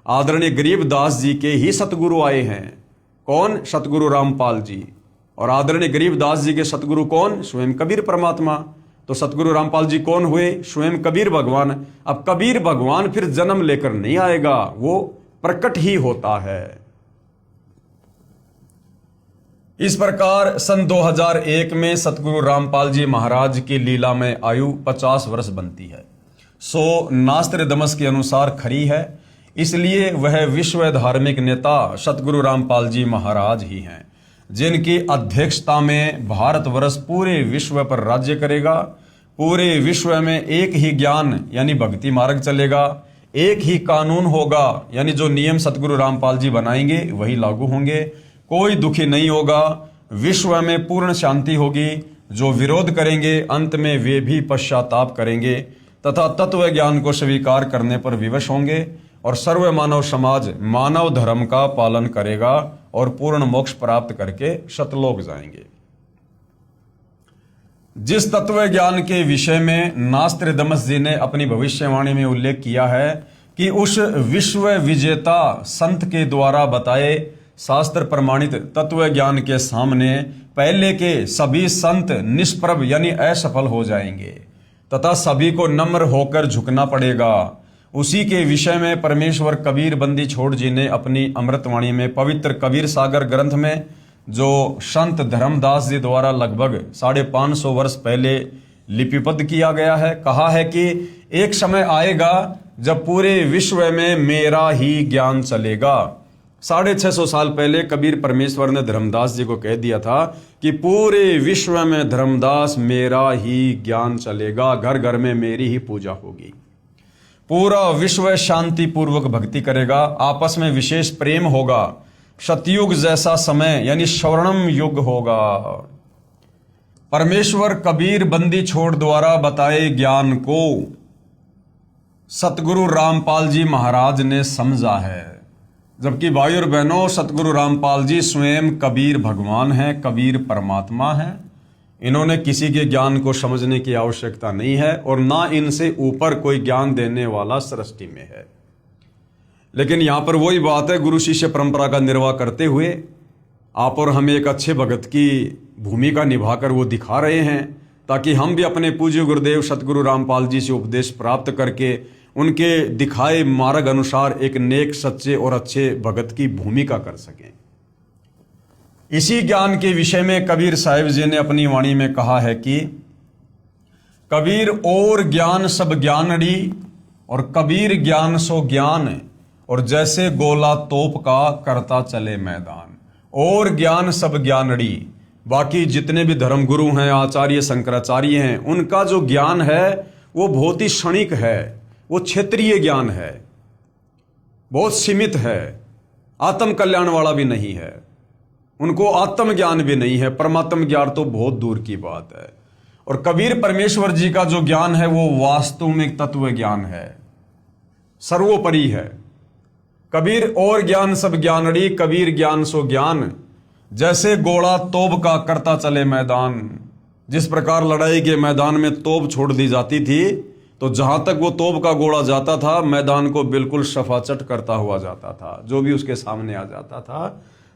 आदरणीय गरीबदास जी के ही सतगुरु आए हैं। कौन? सतगुरु रामपाल जी। और आदरणीय गरीबदास जी के सतगुरु कौन? स्वयं कबीर परमात्मा। तो सतगुरु रामपाल जी कौन हुए? स्वयं कबीर भगवान। अब कबीर भगवान फिर जन्म लेकर नहीं आएगा, वो प्रकट ही होता है। इस प्रकार सन 2001 में सतगुरु रामपाल जी महाराज की लीला में आयु 50 वर्ष बनती है। सो नास्त्रदमस के अनुसार खरी है, इसलिए वह विश्व धार्मिक नेता सतगुरु रामपाल जी महाराज ही हैं, जिनकी अध्यक्षता में भारतवर्ष पूरे विश्व पर राज्य करेगा। पूरे विश्व में एक ही ज्ञान यानी भक्ति मार्ग चलेगा, एक ही कानून होगा, यानी जो नियम सतगुरु रामपाल जी बनाएंगे वही लागू होंगे। कोई दुखी नहीं होगा, विश्व में पूर्ण शांति होगी। जो विरोध करेंगे अंत में वे भी पश्चाताप करेंगे तथा तत्व ज्ञान को स्वीकार करने पर विवश होंगे और सर्व मानव समाज मानव धर्म का पालन करेगा और पूर्ण मोक्ष प्राप्त करके सतलोक जाएंगे। जिस तत्व ज्ञान के विषय में नास्त्रदमस जी ने अपनी भविष्यवाणी में उल्लेख किया है कि उस विश्व विजेता संत के द्वारा बताए शास्त्र प्रमाणित तत्व ज्ञान के सामने पहले के सभी संत निष्प्रभ यानी असफल हो जाएंगे तथा सभी को नम्र होकर झुकना पड़ेगा। उसी के विषय में परमेश्वर कबीर बंदी छोड़ जी ने अपनी अमृतवाणी में पवित्र कबीर सागर ग्रंथ में, जो संत धर्मदास जी द्वारा लगभग 550 वर्ष पहले लिपिबद्ध किया गया है, कहा है कि एक समय आएगा जब पूरे विश्व में मेरा ही ज्ञान चलेगा। 650 साल पहले कबीर परमेश्वर ने धर्मदास जी को कह दिया था कि पूरे विश्व में धर्मदास मेरा ही ज्ञान चलेगा, घर घर में मेरी ही पूजा होगी, पूरा विश्व शांति पूर्वक भक्ति करेगा, आपस में विशेष प्रेम होगा, सतयुग जैसा समय यानी स्वर्णम युग होगा। परमेश्वर कबीर बंदी छोड़ द्वारा बताए ज्ञान को सतगुरु रामपाल जी महाराज ने समझा है, जबकि भाई और बहनों सतगुरु रामपाल जी स्वयं कबीर भगवान हैं, कबीर परमात्मा हैं। इन्होंने किसी के ज्ञान को समझने की आवश्यकता नहीं है और ना इनसे ऊपर कोई ज्ञान देने वाला सृष्टि में है। लेकिन यहां पर वही बात है, गुरु शिष्य परंपरा का निर्वाह करते हुए आप और हम एक अच्छे भगत की भूमिका निभाकर वो दिखा रहे हैं, ताकि हम भी अपने पूज्य गुरुदेव सतगुरु रामपाल जी से उपदेश प्राप्त करके उनके दिखाए मार्ग अनुसार एक नेक सच्चे और अच्छे भगत की भूमिका कर सकें। इसी ज्ञान के विषय में कबीर साहिब जी ने अपनी वाणी में कहा है कि कबीर और ज्ञान सब ज्ञानड़ी और कबीर ज्ञान सो ज्ञान, और जैसे गोला तोप का करता चले मैदान। और ज्ञान सब ज्ञानड़ी, बाकी जितने भी धर्म गुरु हैं, आचार्य शंकराचार्य हैं, उनका जो ज्ञान है वो बहुत ही क्षणिक है, वो क्षेत्रीय ज्ञान है, बहुत सीमित है, आत्म कल्याण वाला भी नहीं है, उनको आत्म ज्ञान भी नहीं है, परमात्म ज्ञान तो बहुत दूर की बात है। और कबीर परमेश्वर जी का जो ज्ञान है वो वास्तविक तत्व ज्ञान है, सर्वोपरि है। कबीर और ज्ञान सब ज्ञानड़ी, कबीर ज्ञान सो ज्ञान, जैसे गोला तोप का करता चले मैदान। जिस प्रकार लड़ाई के मैदान में तोप छोड़ दी जाती थी, तो जहां तक वो तोप का गोला जाता था मैदान को बिल्कुल सफाचट करता हुआ जाता था, जो भी उसके सामने आ जाता था।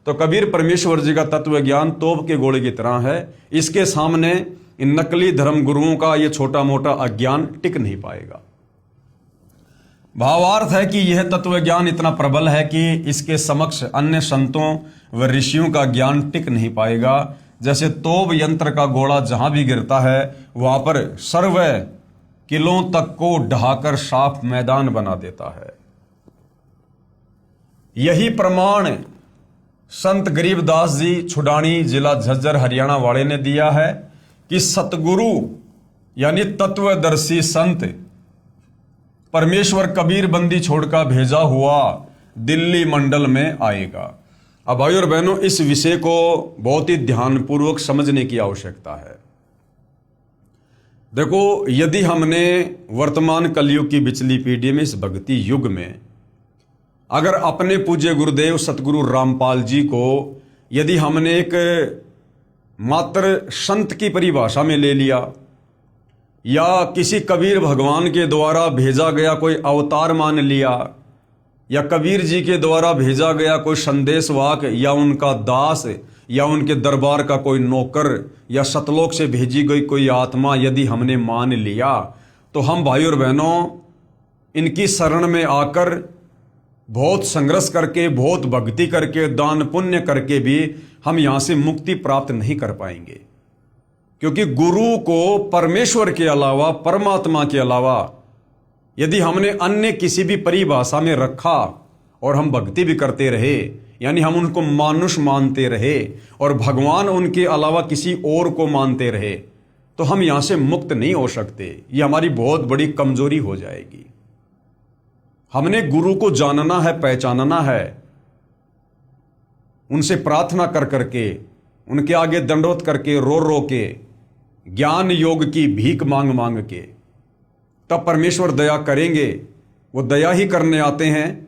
तो कबीर परमेश्वर जी का तत्व ज्ञान तोप के गोले की तरह है, इसके सामने इन नकली धर्म गुरुओं का ये छोटा मोटा अज्ञान टिक नहीं पाएगा। भावार्थ है कि यह तत्व ज्ञान इतना प्रबल है कि इसके समक्ष अन्य संतों व ऋषियों का ज्ञान टिक नहीं पाएगा। जैसे तोप यंत्र का गोला जहां भी गिरता है वहां पर सर्व किलों तक को ढहाकर साफ मैदान बना देता है। यही प्रमाण संत गरीबदास जी छुडानी जिला झज्जर हरियाणा वाले ने दिया है कि सतगुरु यानी तत्वदर्शी संत परमेश्वर कबीर बंदी छोड़कर भेजा हुआ दिल्ली मंडल में आएगा। अब भाई और बहनों, इस विषय को बहुत ही ध्यानपूर्वक समझने की आवश्यकता है। देखो, यदि हमने वर्तमान कलयुग की बिचली पीढ़ी में, इस भक्ति युग में, अगर अपने पूज्य गुरुदेव सतगुरु रामपाल जी को यदि हमने एक मात्र संत की परिभाषा में ले लिया, या किसी कबीर भगवान के द्वारा भेजा गया कोई अवतार मान लिया, या कबीर जी के द्वारा भेजा गया कोई संदेशवाहक, या उनका दास, या उनके दरबार का कोई नौकर, या सतलोक से भेजी गई कोई आत्मा यदि हमने मान लिया, तो हम भाई और बहनों इनकी शरण में आकर बहुत संघर्ष करके, बहुत भक्ति करके, दान पुण्य करके भी हम यहाँ से मुक्ति प्राप्त नहीं कर पाएंगे। क्योंकि गुरु को परमेश्वर के अलावा, परमात्मा के अलावा यदि हमने अन्य किसी भी परिभाषा में रखा और हम भक्ति भी करते रहे, यानी हम उनको मानुष मानते रहे और भगवान उनके अलावा किसी और को मानते रहे, तो हम यहाँ से मुक्त नहीं हो सकते। ये हमारी बहुत बड़ी कमजोरी हो जाएगी। हमने गुरु को जानना है, पहचानना है, उनसे प्रार्थना कर करके, उनके आगे दंडवत करके, रो रो के, ज्ञान योग की भीख मांग मांग के, तब परमेश्वर दया करेंगे। वो दया ही करने आते हैं,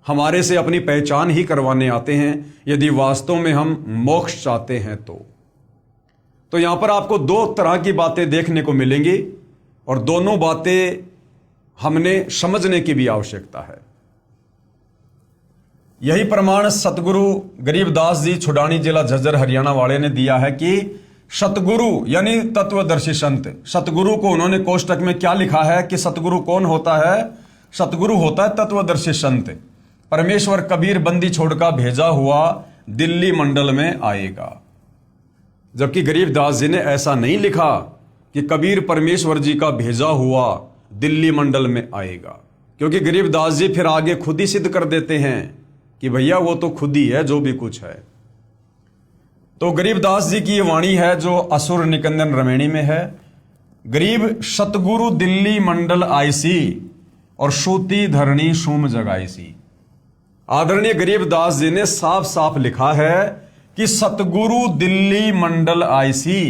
हमारे से अपनी पहचान ही करवाने आते हैं, यदि वास्तव में हम मोक्ष चाहते हैं तो यहां पर आपको दो तरह की बातें देखने को मिलेंगी और दोनों बातें हमने समझने की भी आवश्यकता है। यही प्रमाण सतगुरु गरीबदास जी छुडानी जिला झज्जर हरियाणा वाले ने दिया है कि सतगुरु यानी तत्वदर्शी संत, सतगुरु को उन्होंने कोष्टक में क्या लिखा है कि सतगुरु कौन होता है? सतगुरु होता है तत्वदर्शी संत। परमेश्वर कबीर बंदी छोड़कर भेजा हुआ दिल्ली मंडल में आएगा। जबकि गरीबदास जी ने ऐसा नहीं लिखा कि कबीर परमेश्वर जी का भेजा हुआ दिल्ली मंडल में आएगा, क्योंकि गरीबदास जी फिर आगे खुद ही सिद्ध कर देते हैं कि भैया वो तो खुद ही है जो भी कुछ है। तो गरीबदास जी की ये वाणी है जो असुर निकंदन रमेणी में है। गरीब सतगुरु दिल्ली मंडल आईसी और सूती धरणी सूम जगाईसी। आदरणीय गरीबदास जी ने साफ साफ लिखा है कि सतगुरु दिल्ली मंडल आईसी,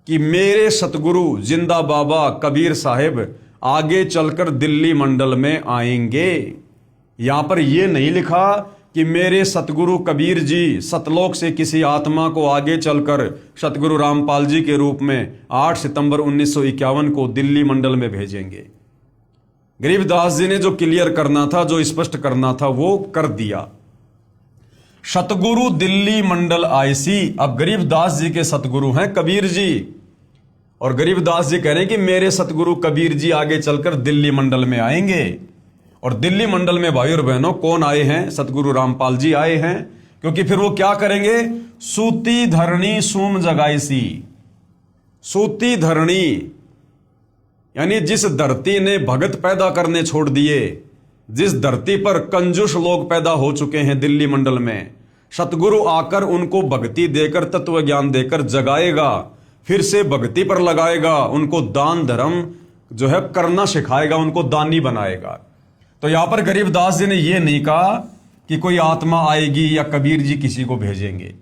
कि मेरे सतगुरु जिंदा बाबा कबीर साहिब आगे चलकर दिल्ली मंडल में आएंगे। यहां पर यह नहीं लिखा कि मेरे सतगुरु कबीर जी सतलोक से किसी आत्मा को आगे चलकर सतगुरु रामपाल जी के रूप में 8 सितंबर 1951 को दिल्ली मंडल में भेजेंगे। गरीबदास जी ने जो क्लियर करना था, जो स्पष्ट करना था, वो कर दिया। सतगुरु दिल्ली मंडल आईसी। अब गरीबदास जी के सतगुरु हैं कबीर जी, और गरीबदास जी कह रहे हैं कि मेरे सतगुरु कबीर जी आगे चलकर दिल्ली मंडल में आएंगे। और दिल्ली मंडल में भाई और बहनों कौन आए हैं? सतगुरु रामपाल जी आए हैं। क्योंकि फिर वो क्या करेंगे? सूती धरणी सूम जगाईसी। सूती धरणी यानी जिस धरती ने भगत पैदा करने छोड़ दिए, जिस धरती पर कंजूस लोग पैदा हो चुके हैं दिल्ली मंडल में, सतगुरु आकर उनको भक्ति देकर, तत्व ज्ञान देकर जगाएगा, फिर से भक्ति पर लगाएगा, उनको दान धर्म जो है करना सिखाएगा, उनको दानी बनाएगा। तो यहां पर गरीबदास जी ने यह नहीं कहा कि कोई आत्मा आएगी या कबीर जी किसी को भेजेंगे।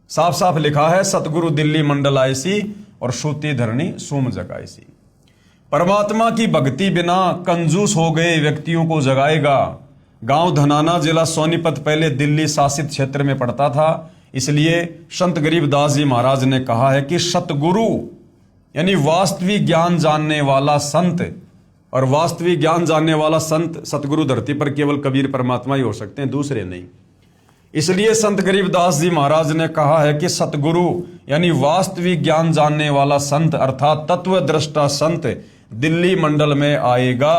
साफ साफ लिखा है सतगुरु दिल्ली मंडल आईसी और सूती धरणी सूम जगाईसी। परमात्मा की भक्ति बिना कंजूस हो गए व्यक्तियों को जगाएगा। गांव धनाना जिला सोनीपत पहले दिल्ली शासित क्षेत्र में पड़ता था, इसलिए संत गरीबदास जी महाराज ने कहा है कि सतगुरु यानी वास्तविक ज्ञान जानने वाला संत, और वास्तविक ज्ञान जानने वाला संत सतगुरु धरती पर केवल कबीर परमात्मा ही हो सकते हैं, दूसरे नहीं। इसलिए संत गरीबदास जी महाराज ने कहा है कि सतगुरु यानी वास्तविक ज्ञान जानने वाला संत अर्थात तत्व दृष्टा संत दिल्ली मंडल में आएगा।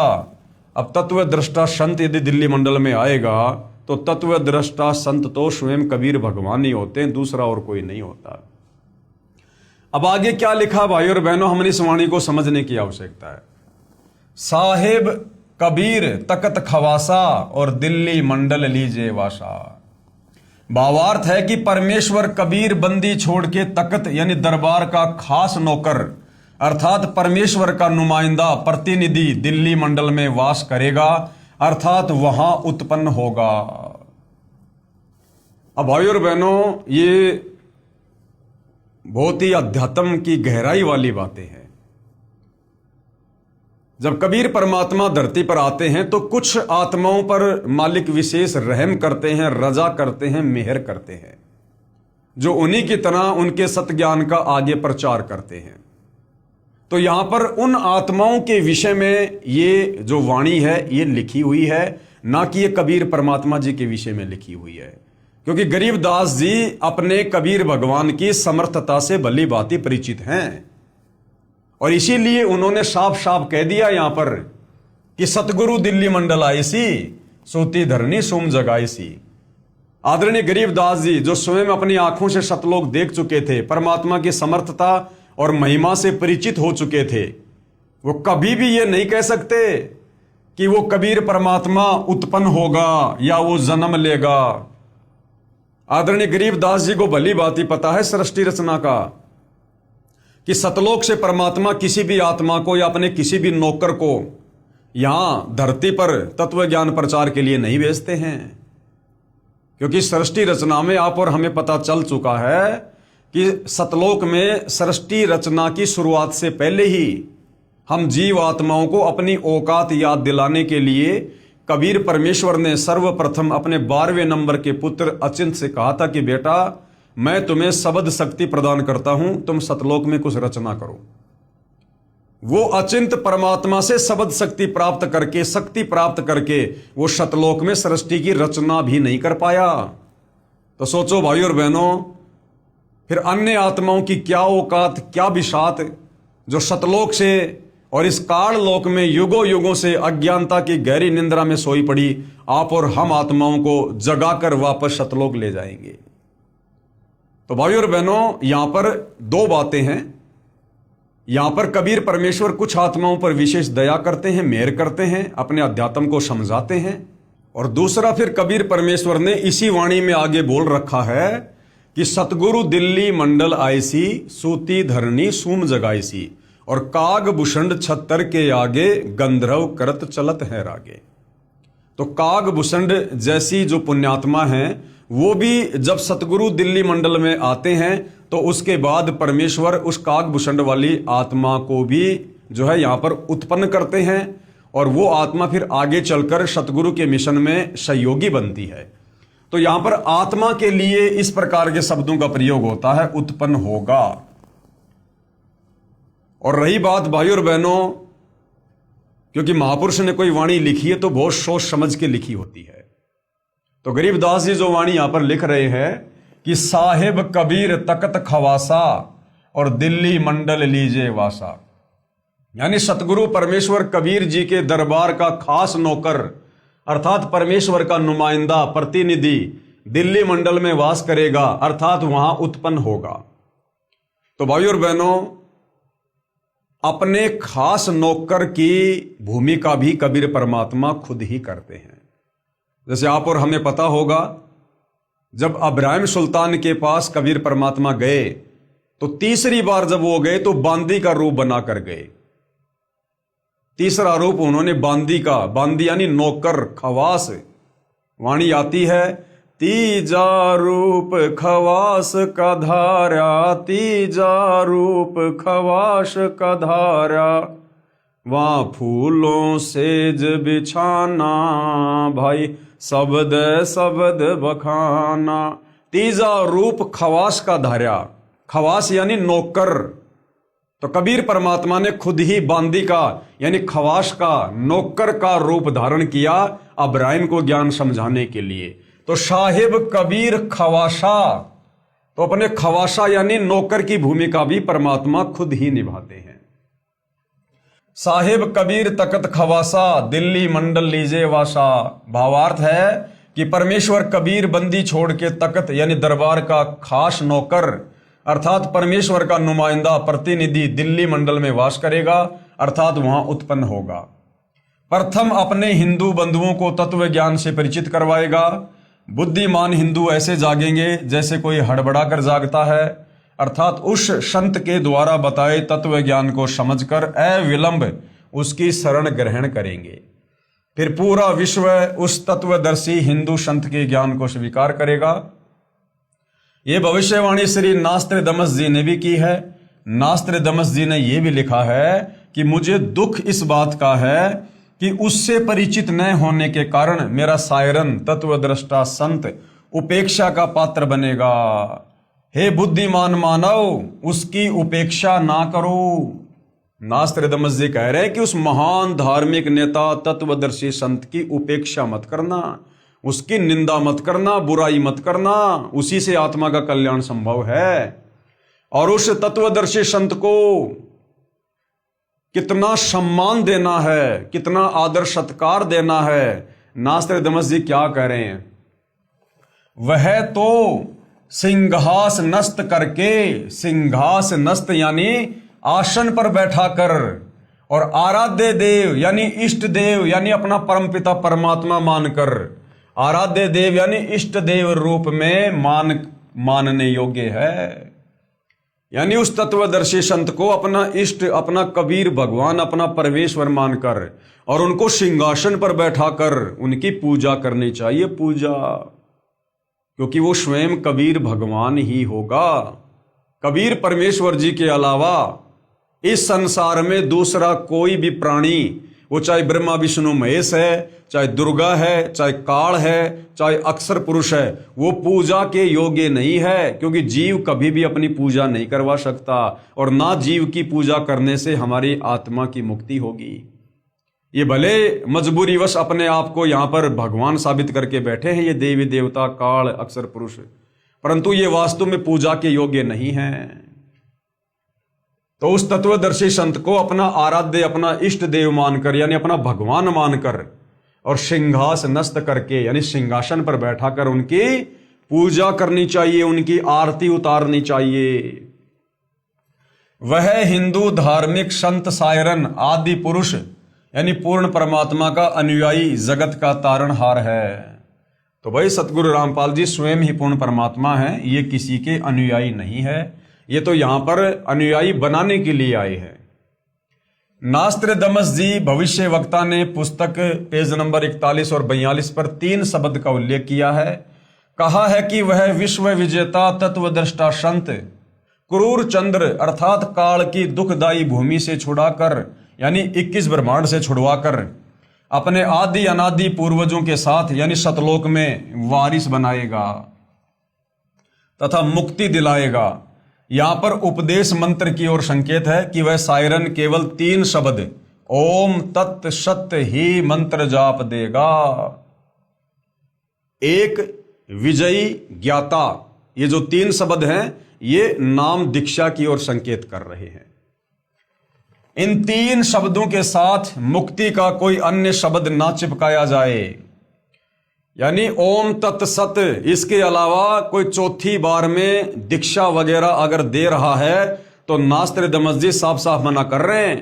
अब तत्व दृष्टा संत यदि दिल्ली मंडल में आएगा तो तत्व दृष्टा संत तो स्वयं कबीर भगवान ही होते हैं, दूसरा और कोई नहीं होता। अब आगे क्या लिखा भाई और बहनों, हमने इस वाणी को समझने की आवश्यकता है। साहेब कबीर तकत खवासा और दिल्ली मंडल लीजे वासा। भावार्थ है कि परमेश्वर कबीर बंदी छोड़ के तकत यानी दरबार का खास नौकर अर्थात परमेश्वर का नुमाइंदा प्रतिनिधि दिल्ली मंडल में वास करेगा, अर्थात वहां उत्पन्न होगा। अब भाई और बहनों, ये बहुत ही अध्यात्म की गहराई वाली बातें हैं। जब कबीर परमात्मा धरती पर आते हैं तो कुछ आत्माओं पर मालिक विशेष रहम करते हैं, रजा करते हैं, मेहर करते हैं, जो उन्हीं की तरह उनके सत्य ज्ञान का आगे प्रचार करते हैं। तो यहां पर उन आत्माओं के विषय में ये जो वाणी है ये लिखी हुई है, ना कि ये कबीर परमात्मा जी के विषय में लिखी हुई है। क्योंकि गरीबदास जी अपने कबीर भगवान की समर्थता से भली भांति परिचित हैं और इसीलिए उन्होंने साफ साफ कह दिया यहां पर कि सतगुरु दिल्ली मंडल आए सी, सूती धरनी सोम जगाई सी। आदरणीय गरीबदास जी जो स्वयं अपनी आंखों से सतलोक देख चुके थे, परमात्मा की समर्थता और महिमा से परिचित हो चुके थे, वो कभी भी ये नहीं कह सकते कि वो कबीर परमात्मा उत्पन्न होगा या वो जन्म लेगा। आदरणीय गरीबदास जी को भली भांति पता है सृष्टि रचना का कि सतलोक से परमात्मा किसी भी आत्मा को या अपने किसी भी नौकर को यहां धरती पर तत्व ज्ञान प्रचार के लिए नहीं भेजते हैं। क्योंकि सृष्टि रचना में आप और हमें पता चल चुका है कि सतलोक में सृष्टि रचना की शुरुआत से पहले ही हम जीव आत्माओं को अपनी औकात याद दिलाने के लिए कबीर परमेश्वर ने सर्वप्रथम अपने 12वें नंबर के पुत्र अचिंत से कहा था कि बेटा मैं तुम्हें शब्द शक्ति प्रदान करता हूं, तुम सतलोक में कुछ रचना करो। वो अचिंत परमात्मा से शब्द शक्ति प्राप्त करके, शक्ति प्राप्त करके वो सतलोक में सृष्टि की रचना भी नहीं कर पाया। तो सोचो भाई और बहनों, फिर अन्य आत्माओं की क्या औकात, क्या बिसात, जो सतलोक से और इस काल लोक में युगों युगों से अज्ञानता की गहरी निंद्रा में सोई पड़ी आप और हम आत्माओं को जगाकर वापस सतलोक ले जाएंगे। तो भाई और बहनों, यहां पर दो बातें हैं। यहां पर कबीर परमेश्वर कुछ आत्माओं पर विशेष दया करते हैं, मेहर करते हैं, अपने अध्यात्म को समझाते हैं। और दूसरा फिर कबीर परमेश्वर ने इसी वाणी में आगे बोल रखा है कि सतगुरु दिल्ली मंडल आईसी, सूती धरनी सूम जगाईसी, और काग भूषण छत्तर के आगे गंधर्व करत चलत है रागे। तो काग भूषण जैसी जो पुण्यात्मा हैं वो भी जब सतगुरु दिल्ली मंडल में आते हैं तो उसके बाद परमेश्वर उस काग भूषण वाली आत्मा को भी जो है यहां पर उत्पन्न करते हैं और वो आत्मा फिर आगे चलकर सतगुरु के मिशन में सहयोगी बनती है। तो यहां पर आत्मा के लिए इस प्रकार के शब्दों का प्रयोग होता है, उत्पन्न होगा। और रही बात भाई और बहनों, क्योंकि महापुरुष ने कोई वाणी लिखी है तो बहुत सोच समझ के लिखी होती है। तो गरीबदास जी जो वाणी यहां पर लिख रहे हैं कि साहिब कबीर तकत खवासा और दिल्ली मंडल लीजे वासा, यानी सतगुरु परमेश्वर कबीर जी के दरबार का खास नौकर अर्थात परमेश्वर का नुमाइंदा प्रतिनिधि दिल्ली मंडल में वास करेगा, अर्थात वहां उत्पन्न होगा। तो भाई और बहनों, अपने खास नौकर की भूमिका भी कबीर परमात्मा खुद ही करते हैं। जैसे आप और हमें पता होगा, जब इब्राहिम सुल्तान के पास कबीर परमात्मा गए तो तीसरी बार जब वो गए तो बांदी का रूप बनाकर गए। तीसरा रूप उन्होंने बांदी का, बांदी यानी नौकर, खवास। वाणी आती है, तीजा रूप खवास का धारा, तीजा रूप खवास का धारा, वहां फूलों सेज बिछाना, भाई शब्द शब्द बखाना। तीजा रूप खवास का धारा, खवास यानी नौकर। तो कबीर परमात्मा ने खुद ही बांदी का यानी खवास का, नौकर का रूप धारण किया इब्राहिम को ज्ञान समझाने के लिए। तो साहिब कबीर खवासा, तो अपने खवासा यानी नौकर की भूमिका भी परमात्मा खुद ही निभाते हैं। साहिब कबीर तकत खवासा, दिल्ली मंडल लीजे वासा। भावार्थ है कि परमेश्वर कबीर बंदी छोड़ के तकत यानी दरबार का खास नौकर अर्थात परमेश्वर का नुमाइंदा प्रतिनिधि दिल्ली मंडल में वास करेगा, अर्थात वहां उत्पन्न होगा। प्रथम अपने हिंदू बंधुओं को तत्व ज्ञान से परिचित करवाएगा। बुद्धिमान हिंदू ऐसे जागेंगे जैसे कोई हड़बड़ा कर जागता है, अर्थात उस संत के द्वारा बताए तत्व ज्ञान को समझकर अविलंब उसकी शरण ग्रहण करेंगे। फिर पूरा विश्व उस तत्वदर्शी हिंदू संत के ज्ञान को स्वीकार करेगा। यह भविष्यवाणी श्री नास्त्र दमस जी ने भी की है। नास्त्र दमस जी ने यह भी लिखा है कि मुझे दुख इस बात का है कि उससे परिचित न होने के कारण मेरा सायरन तत्वदृष्टा संत उपेक्षा का पात्र बनेगा। हे बुद्धिमान मानव, उसकी उपेक्षा ना करो। नास्त्रोदामस जी कह रहे हैं कि उस महान धार्मिक नेता तत्वदर्शी संत की उपेक्षा मत करना, उसकी निंदा मत करना, बुराई मत करना, उसी से आत्मा का कल्याण संभव है। और उस तत्वदर्शी संत को कितना सम्मान देना है, कितना आदर सत्कार देना है। नास्त्रोदामस जी क्या कह रहे हैं, वह तो सिंहास नस्त करके, सिंहास नस्त यानी आसन पर बैठा कर, और आराध्य देव यानी इष्ट देव यानी अपना परमपिता परमात्मा मानकर, आराध्य देव यानी इष्ट देव रूप में मानने योग्य है। यानी उस तत्वदर्शी संत को अपना इष्ट, अपना कबीर भगवान, अपना परमेश्वर मानकर और उनको सिंहासन पर बैठाकर उनकी पूजा करनी चाहिए। पूजा, क्योंकि वो स्वयं कबीर भगवान ही होगा। कबीर परमेश्वर जी के अलावा इस संसार में दूसरा कोई भी प्राणी, वो चाहे ब्रह्मा विष्णु महेश है, चाहे दुर्गा है, चाहे काल है, चाहे अक्षर पुरुष है, वो पूजा के योग्य नहीं है। क्योंकि जीव कभी भी अपनी पूजा नहीं करवा सकता, और ना जीव की पूजा करने से हमारी आत्मा की मुक्ति होगी। ये भले मजबूरीवश अपने आप को यहाँ पर भगवान साबित करके बैठे हैं, ये देवी देवता काल अक्षर पुरुष, परंतु ये वास्तव में पूजा के योग्य नहीं है। तो उस तत्वदर्शी संत को अपना आराध्य, अपना इष्ट देव मानकर यानी अपना भगवान मानकर और सिंहास नस्त करके यानी सिंहासन पर बैठाकर उनकी पूजा करनी चाहिए, उनकी आरती उतारनी चाहिए। वह हिंदू धार्मिक संत सायरन आदि पुरुष यानी पूर्ण परमात्मा का अनुयायी जगत का तारणहार है। तो भाई सतगुरु रामपाल जी स्वयं ही पूर्ण परमात्मा हैं, ये किसी के अनुयायी नहीं है, ये तो यहां पर अनुयायी बनाने के लिए आए हैं। नास्त्रोदामस जी भविष्य वक्ता ने पुस्तक पेज नंबर 41 और 42 पर 3 शब्द का उल्लेख किया है। कहा है कि वह विश्व विजेता तत्वदृष्टा संत क्रूर चंद्र अर्थात काल की दुखदायी भूमि से छुड़ाकर यानी 21 ब्रह्मांड से छुड़वाकर अपने आदि अनादि पूर्वजों के साथ यानी सतलोक में वारिस बनाएगा तथा मुक्ति दिलाएगा। यहां पर उपदेश मंत्र की ओर संकेत है कि वह सायरन केवल 3 शब्द ओम तत् सत्य ही मंत्र जाप देगा। एक, विजयी, ज्ञाता, ये जो 3 शब्द हैं ये नाम दीक्षा की ओर संकेत कर रहे हैं। इन 3 शब्दों के साथ मुक्ति का कोई अन्य शब्द ना चिपकाया जाए, यानी ओम तत् सत, इसके अलावा कोई चौथी बार में दीक्षा वगैरह अगर दे रहा है तो नास्त्रोदामस जी साफ साफ मना कर रहे हैं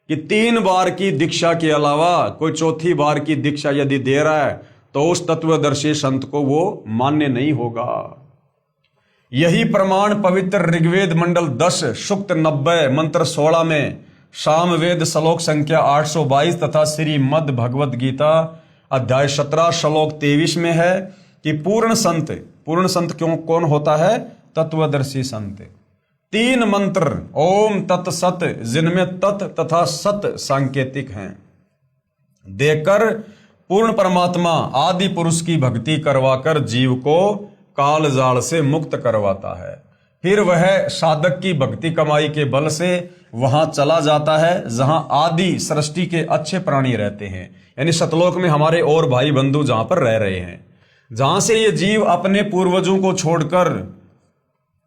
कि 3 बार की दीक्षा के अलावा कोई चौथी बार की दीक्षा यदि दे रहा है तो उस तत्वदर्शी संत को वो मान्य नहीं होगा। यही प्रमाण पवित्र ऋग्वेद मंडल 10 सूक्त 90 मंत्र 16 में, सामवेद श्लोक संख्या 822 तथा श्रीमद् भगवद गीता अध्याय 17 श्लोक 23 में है कि पूर्ण संत क्यों कौन होता है? तत्वदर्शी संत। 3 मंत्र ओम तत् सत जिनमें तत् तथा सत सांकेतिक हैं देकर पूर्ण परमात्मा आदि पुरुष की भक्ति करवाकर जीव को काल जाल से मुक्त करवाता है। फिर वह साधक की भक्ति कमाई के बल से वहां चला जाता है जहां आदि सृष्टि के अच्छे प्राणी रहते हैं, यानी सतलोक में हमारे और भाई बंधु जहां पर रह रहे हैं, जहां से ये जीव अपने पूर्वजों को छोड़कर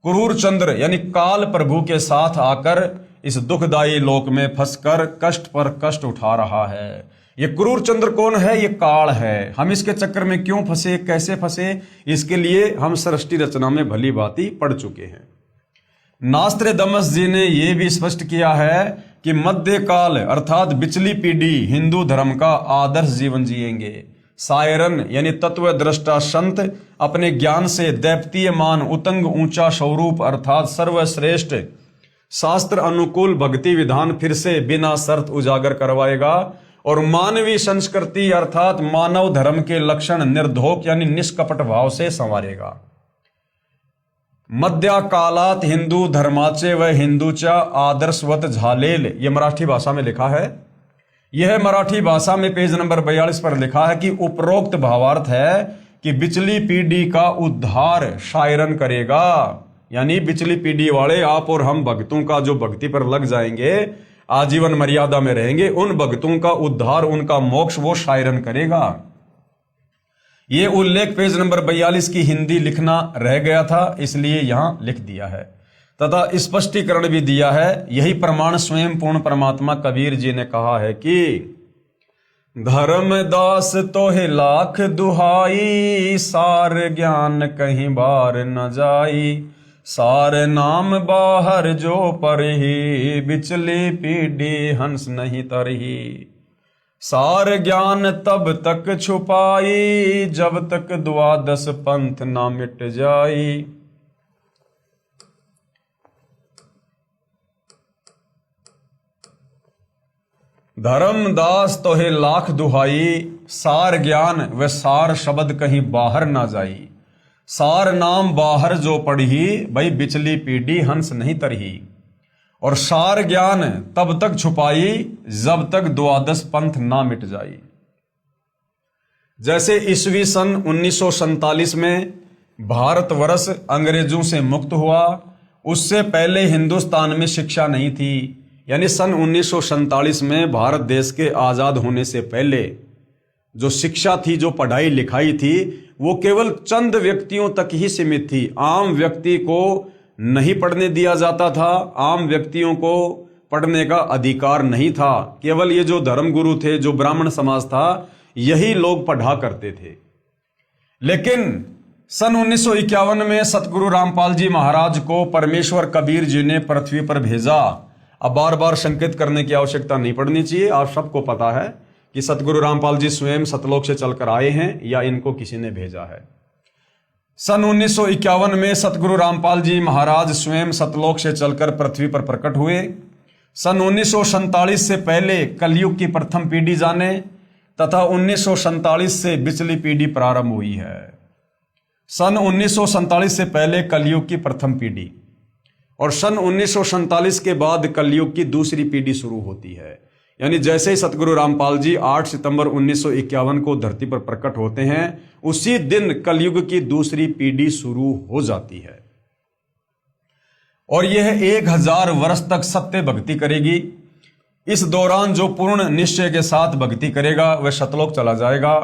क्रूर चंद्र यानी काल प्रभु के साथ आकर इस दुखदायी लोक में फंसकर कष्ट पर कष्ट उठा रहा है। ये क्रूर चंद्र कौन है? ये काल है। हम इसके चक्कर में क्यों फंसे, कैसे फंसे, इसके लिए हम सृष्टि रचना में भली भांति पढ़ चुके हैं। नास्त्रोदामस जी ने यह भी स्पष्ट किया है कि मध्यकाल अर्थात पिछली पीढ़ी हिंदू धर्म का आदर्श जीवन जिएंगे। सायरन यानी तत्वद्रष्टा संत अपने ज्ञान से दैप्तीयमान उतंग ऊंचा स्वरूप अर्थात सर्वश्रेष्ठ शास्त्र अनुकूल भक्ति विधान फिर से बिना शर्त उजागर करवाएगा और मानवीय संस्कृति अर्थात मानव धर्म के लक्षण निर्धोक यानी निष्कपट भाव से संवारेगा। मध्या कालात हिंदू धर्माचे व हिंदूच्या आदर्शवत झालेल, ये मराठी भाषा में लिखा है। यह मराठी भाषा में पेज नंबर 42 पर लिखा है कि उपरोक्त भावार्थ है कि बिचली पीढ़ी का उद्धार शायरन करेगा, यानी बिचली पीढ़ी वाले आप और हम भक्तों का जो भक्ति पर लग जाएंगे, आजीवन मर्यादा में रहेंगे, उन भक्तों का उद्धार, उनका मोक्ष वो शायरन करेगा। ये उल्लेख पेज नंबर 42 की हिंदी लिखना रह गया था, इसलिए यहां लिख दिया है तथा स्पष्टीकरण भी दिया है। यही प्रमाण स्वयं पूर्ण परमात्मा कबीर जी ने कहा है कि धर्मदास तोहे लाख दुहाई, सार ज्ञान कहीं बार न जाई, सार नाम बाहर जो परही, बिचली पीढ़ी हंस नहीं तरही, सार ज्ञान तब तक छुपाई, जब तक द्वादश पंथ ना मिट जाई। धर्मदास तोहे लाख दुहाई, सार ज्ञान व सार शब्द कहीं बाहर ना जाई, सार नाम बाहर जो पढ़ी, भाई बिचली पीढ़ी हंस नहीं तरही, और सार ज्ञान तब तक छुपाई जब तक द्वादश पंथ ना मिट जाई। जैसे ईस्वी सन 1947 में भारतवर्ष अंग्रेजों से मुक्त हुआ, उससे पहले हिंदुस्तान में शिक्षा नहीं थी, यानी सन 1947 में भारत देश के आजाद होने से पहले जो शिक्षा थी, जो पढ़ाई लिखाई थी, वो केवल चंद व्यक्तियों तक ही सीमित थी। आम व्यक्ति को नहीं पढ़ने दिया जाता था, आम व्यक्तियों को पढ़ने का अधिकार नहीं था। केवल ये जो धर्मगुरु थे, जो ब्राह्मण समाज था, यही लोग पढ़ा करते थे। लेकिन सन 1951 में सतगुरु रामपाल जी महाराज को परमेश्वर कबीर जी ने पृथ्वी पर भेजा। अब बार बार संकेत करने की आवश्यकता नहीं पड़नी चाहिए, आप सबको पता है कि सतगुरु रामपाल जी स्वयं सतलोक से चलकर आए हैं या इनको किसी ने भेजा है। सन 1951 में सतगुरु रामपाल जी महाराज स्वयं सतलोक से चलकर पृथ्वी पर प्रकट हुए। सन 1947 से पहले कलयुग की प्रथम पीढ़ी जाने तथा 1947 से बिचली पीढ़ी प्रारंभ हुई है। सन 1947 से पहले कलयुग की प्रथम पीढ़ी और सन 1947 के बाद कलयुग की दूसरी पीढ़ी शुरू होती है। यानी जैसे ही सतगुरु रामपाल जी 8 सितंबर 1951 को धरती पर प्रकट होते हैं, उसी दिन कलयुग की दूसरी पीढ़ी शुरू हो जाती है और यह 1000 वर्ष तक सत्य भक्ति करेगी। इस दौरान जो पूर्ण निश्चय के साथ भक्ति करेगा वह सतलोक चला जाएगा।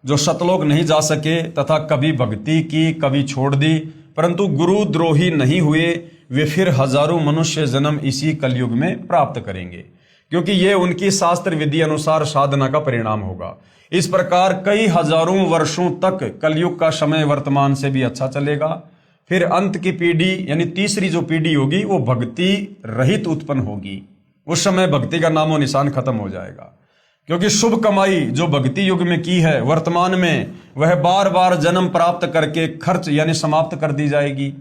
जो सतलोक नहीं जा सके तथा कभी भक्ति की कभी छोड़ दी परंतु गुरु द्रोही नहीं हुए, वे फिर हजारों मनुष्य जन्म इसी कलयुग में प्राप्त करेंगे, क्योंकि यह उनकी शास्त्र विधि अनुसार साधना का परिणाम होगा। इस प्रकार कई हजारों वर्षों तक कलयुग का समय वर्तमान से भी अच्छा चलेगा। फिर अंत की पीढ़ी यानी तीसरी जो पीढ़ी होगी वो भक्ति रहित उत्पन्न होगी। उस समय भक्ति का नामो निशान खत्म हो जाएगा, क्योंकि शुभ कमाई जो भक्ति युग में की है वर्तमान में वह बार बार जन्म प्राप्त करके खर्च यानी समाप्त कर दी जाएगी।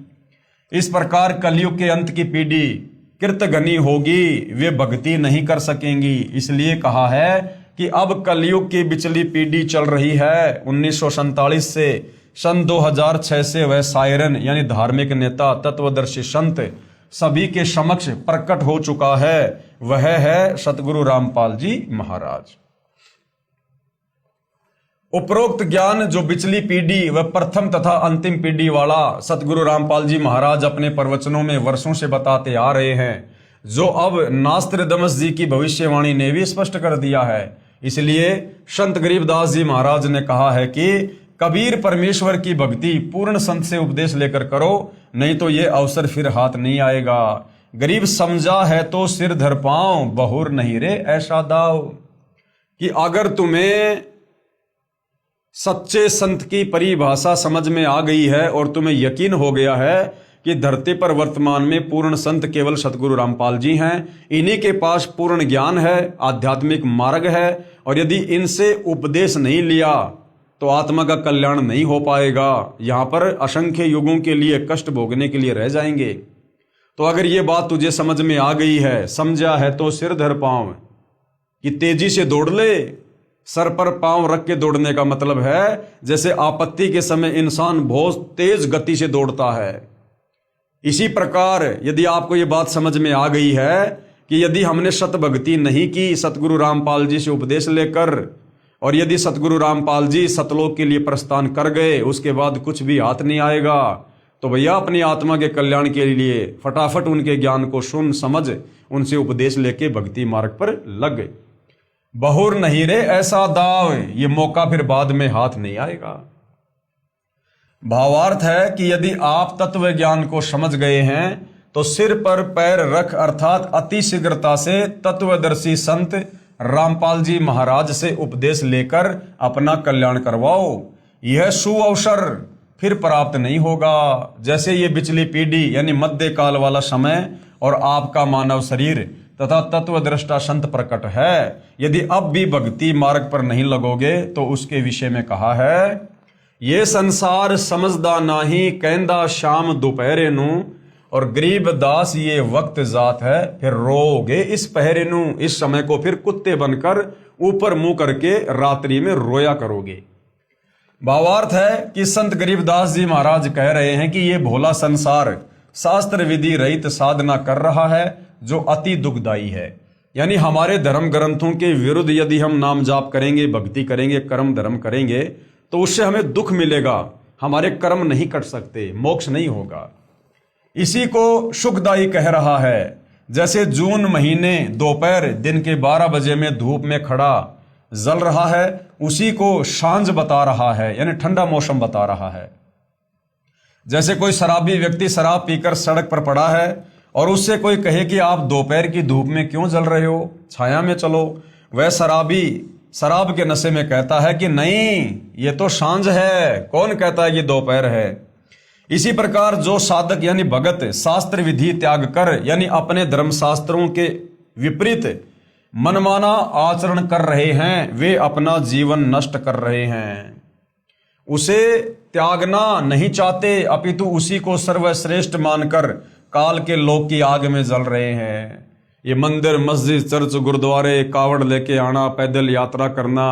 इस प्रकार कलयुग के अंत की पीढ़ी कृतघ्नी होगी, वे भक्ति नहीं कर सकेंगी। इसलिए कहा है कि अब कलयुग की बिचली पीढ़ी चल रही है। 1947 से सन 2006 से वह सायरन यानी धार्मिक नेता, तत्वदर्शी संत सभी के समक्ष प्रकट हो चुका है। वह है सतगुरु रामपाल जी महाराज। उपरोक्त ज्ञान जो बिचली पीढ़ी व प्रथम तथा अंतिम पीढ़ी वाला सतगुरु रामपाल जी महाराज अपने प्रवचनों में वर्षों से बताते आ रहे हैं, जो अब नास्त्रदमस जी की भविष्यवाणी ने भी स्पष्ट कर दिया है। इसलिए संत गरीबदास जी महाराज ने कहा है कि कबीर परमेश्वर की भक्ति पूर्ण संत से उपदेश लेकर करो, नहीं तो ये अवसर फिर हाथ नहीं आएगा। गरीब समझा है तो सिर धर पाओ, बहुर नहीं रे ऐसा दाव। कि अगर तुम्हें सच्चे संत की परिभाषा समझ में आ गई है और तुम्हें यकीन हो गया है कि धरती पर वर्तमान में पूर्ण संत केवल सतगुरु रामपाल जी हैं, इन्हीं के पास पूर्ण ज्ञान है, आध्यात्मिक मार्ग है, और यदि इनसे उपदेश नहीं लिया तो आत्मा का कल्याण नहीं हो पाएगा। यहां पर असंख्य युगों के लिए कष्ट भोगने के लिए रह जाएंगे। तो अगर ये बात तुझे समझ में आ गई है, समझा है तो सिर धर पांव, कि तेजी से दौड़ ले। सर पर पांव रख के दौड़ने का मतलब है जैसे आपत्ति के समय इंसान बहुत तेज गति से दौड़ता है, इसी प्रकार यदि आपको ये बात समझ में आ गई है कि यदि हमने सत भक्ति नहीं की सतगुरु रामपाल जी से उपदेश लेकर, और यदि सतगुरु रामपाल जी सतलोक के लिए प्रस्थान कर गए, उसके बाद कुछ भी हाथ नहीं आएगा, तो भैया अपनी आत्मा के कल्याण के लिए फटाफट उनके ज्ञान को सुन समझ उनसे उपदेश लेके भक्ति मार्ग पर लग गए। बहुर नहीं रे ऐसा दाव, ये मौका फिर बाद में हाथ नहीं आएगा। भावार्थ है कि यदि आप तत्व ज्ञान को समझ गए हैं तो सिर पर पैर रख अर्थात अति शीघ्रता से तत्वदर्शी संत रामपाल जी महाराज से उपदेश लेकर अपना कल्याण करवाओ। यह सुअवसर फिर प्राप्त नहीं होगा। जैसे ये पिछली पीढ़ी यानी मध्य काल वाला समय और आपका मानव शरीर तथा तत्वदृष्टा संत प्रकट है, यदि अब भी भक्ति मार्ग पर नहीं लगोगे तो उसके विषय में कहा है, ये संसार समझदा नाही कहंदा शाम दोपहरे नू, और गरीब दास ये वक्त जात है फिर रोगे इस पहरे नू। इस समय को फिर कुत्ते बनकर ऊपर मुंह करके रात्रि में रोया करोगे। भावार्थ है कि संत गरीबदास जी महाराज कह रहे हैं कि ये भोला संसार शास्त्र विधि रहित साधना कर रहा है जो अति दुखदायी है। यानी हमारे धर्म ग्रंथों के विरुद्ध यदि हम नाम जाप करेंगे, भक्ति करेंगे, कर्म धर्म करेंगे तो उससे हमें दुख मिलेगा, हमारे कर्म नहीं कट सकते, मोक्ष नहीं होगा। इसी को सुखदायी कह रहा है। जैसे जून महीने दोपहर दिन के 12 बजे में धूप में खड़ा जल रहा है, उसी को सांझ बता रहा है, यानी ठंडा मौसम बता रहा है। जैसे कोई शराबी व्यक्ति शराब पीकर सड़क पर पड़ा है और उससे कोई कहे कि आप दोपहर की धूप में क्यों जल रहे हो, छाया में चलो, वह शराबी शराब के नशे में कहता है कि नहीं ये तो सांझ है, कौन कहता है कि दोपहर है। इसी प्रकार जो साधक यानी भगत शास्त्र विधि त्याग कर यानी अपने धर्म शास्त्रों के विपरीत मनमाना आचरण कर रहे हैं, वे अपना जीवन नष्ट कर रहे हैं। उसे त्यागना नहीं चाहते अपितु उसी को सर्वश्रेष्ठ मानकर काल के लोक की आग में जल रहे हैं। ये मंदिर मस्जिद चर्च गुरुद्वारे कावड़ लेके आना, पैदल यात्रा करना,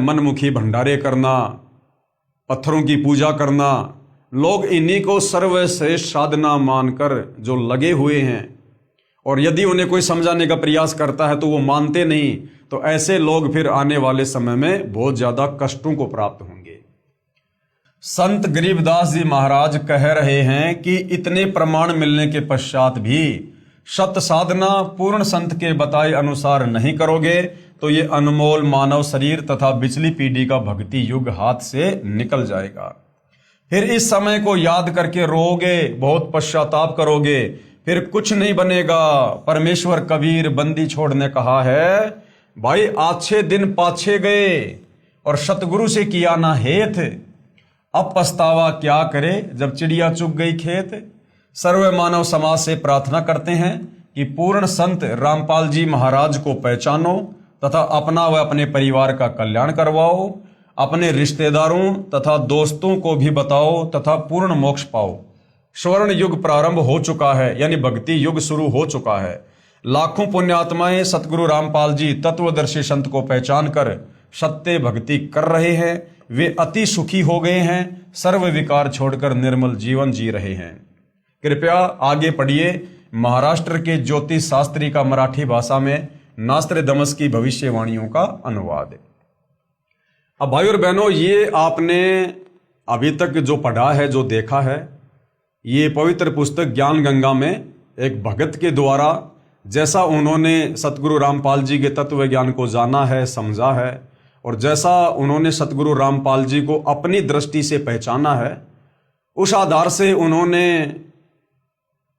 मनमुखी भंडारे करना, पत्थरों की पूजा करना, लोग इन्हीं को सर्वश्रेष्ठ साधना मानकर जो लगे हुए हैं, और यदि उन्हें कोई समझाने का प्रयास करता है तो वो मानते नहीं, तो ऐसे लोग फिर आने वाले समय में बहुत ज्यादा कष्टों को प्राप्त होंगे। संत गरीबदास जी महाराज कह रहे हैं कि इतने प्रमाण मिलने के पश्चात भी सत साधना पूर्ण संत के बताए अनुसार नहीं करोगे तो ये अनमोल मानव शरीर तथा पिछली पीढ़ी का भक्ति युग हाथ से निकल जाएगा। फिर इस समय को याद करके रोओगे, बहुत पश्चाताप करोगे, फिर कुछ नहीं बनेगा। परमेश्वर कबीर बंदी छोड़ने कहा है, भाई आछे दिन पाछे गए और सतगुरु से किया ना हेत, अब पछतावा क्या करे जब चिड़िया चुग गई खेत। सर्व मानव समाज से प्रार्थना करते हैं कि पूर्ण संत रामपाल जी महाराज को पहचानो तथा अपना व अपने परिवार का कल्याण करवाओ, अपने रिश्तेदारों तथा दोस्तों को भी बताओ तथा पूर्ण मोक्ष पाओ। स्वर्ण युग प्रारंभ हो चुका है, यानी भक्ति युग शुरू हो चुका है। लाखों पुण्यात्माएं सतगुरु रामपाल जी तत्वदर्शी संत को पहचान कर सत्य भक्ति कर रहे हैं। वे अति सुखी हो गए हैं, सर्व विकार छोड़कर निर्मल जीवन जी रहे हैं। कृपया आगे पढ़िए महाराष्ट्र के ज्योतिष शास्त्री का मराठी भाषा में नास्ट्रेडमस की भविष्यवाणियों का अनुवाद। अब भाई और बहनों, ये आपने अभी तक जो पढ़ा है, जो देखा है, ये पवित्र पुस्तक ज्ञान गंगा में एक भगत के द्वारा जैसा उन्होंने सतगुरु रामपाल जी के तत्व ज्ञान को जाना है, समझा है, और जैसा उन्होंने सतगुरु रामपाल जी को अपनी दृष्टि से पहचाना है, उस आधार से उन्होंने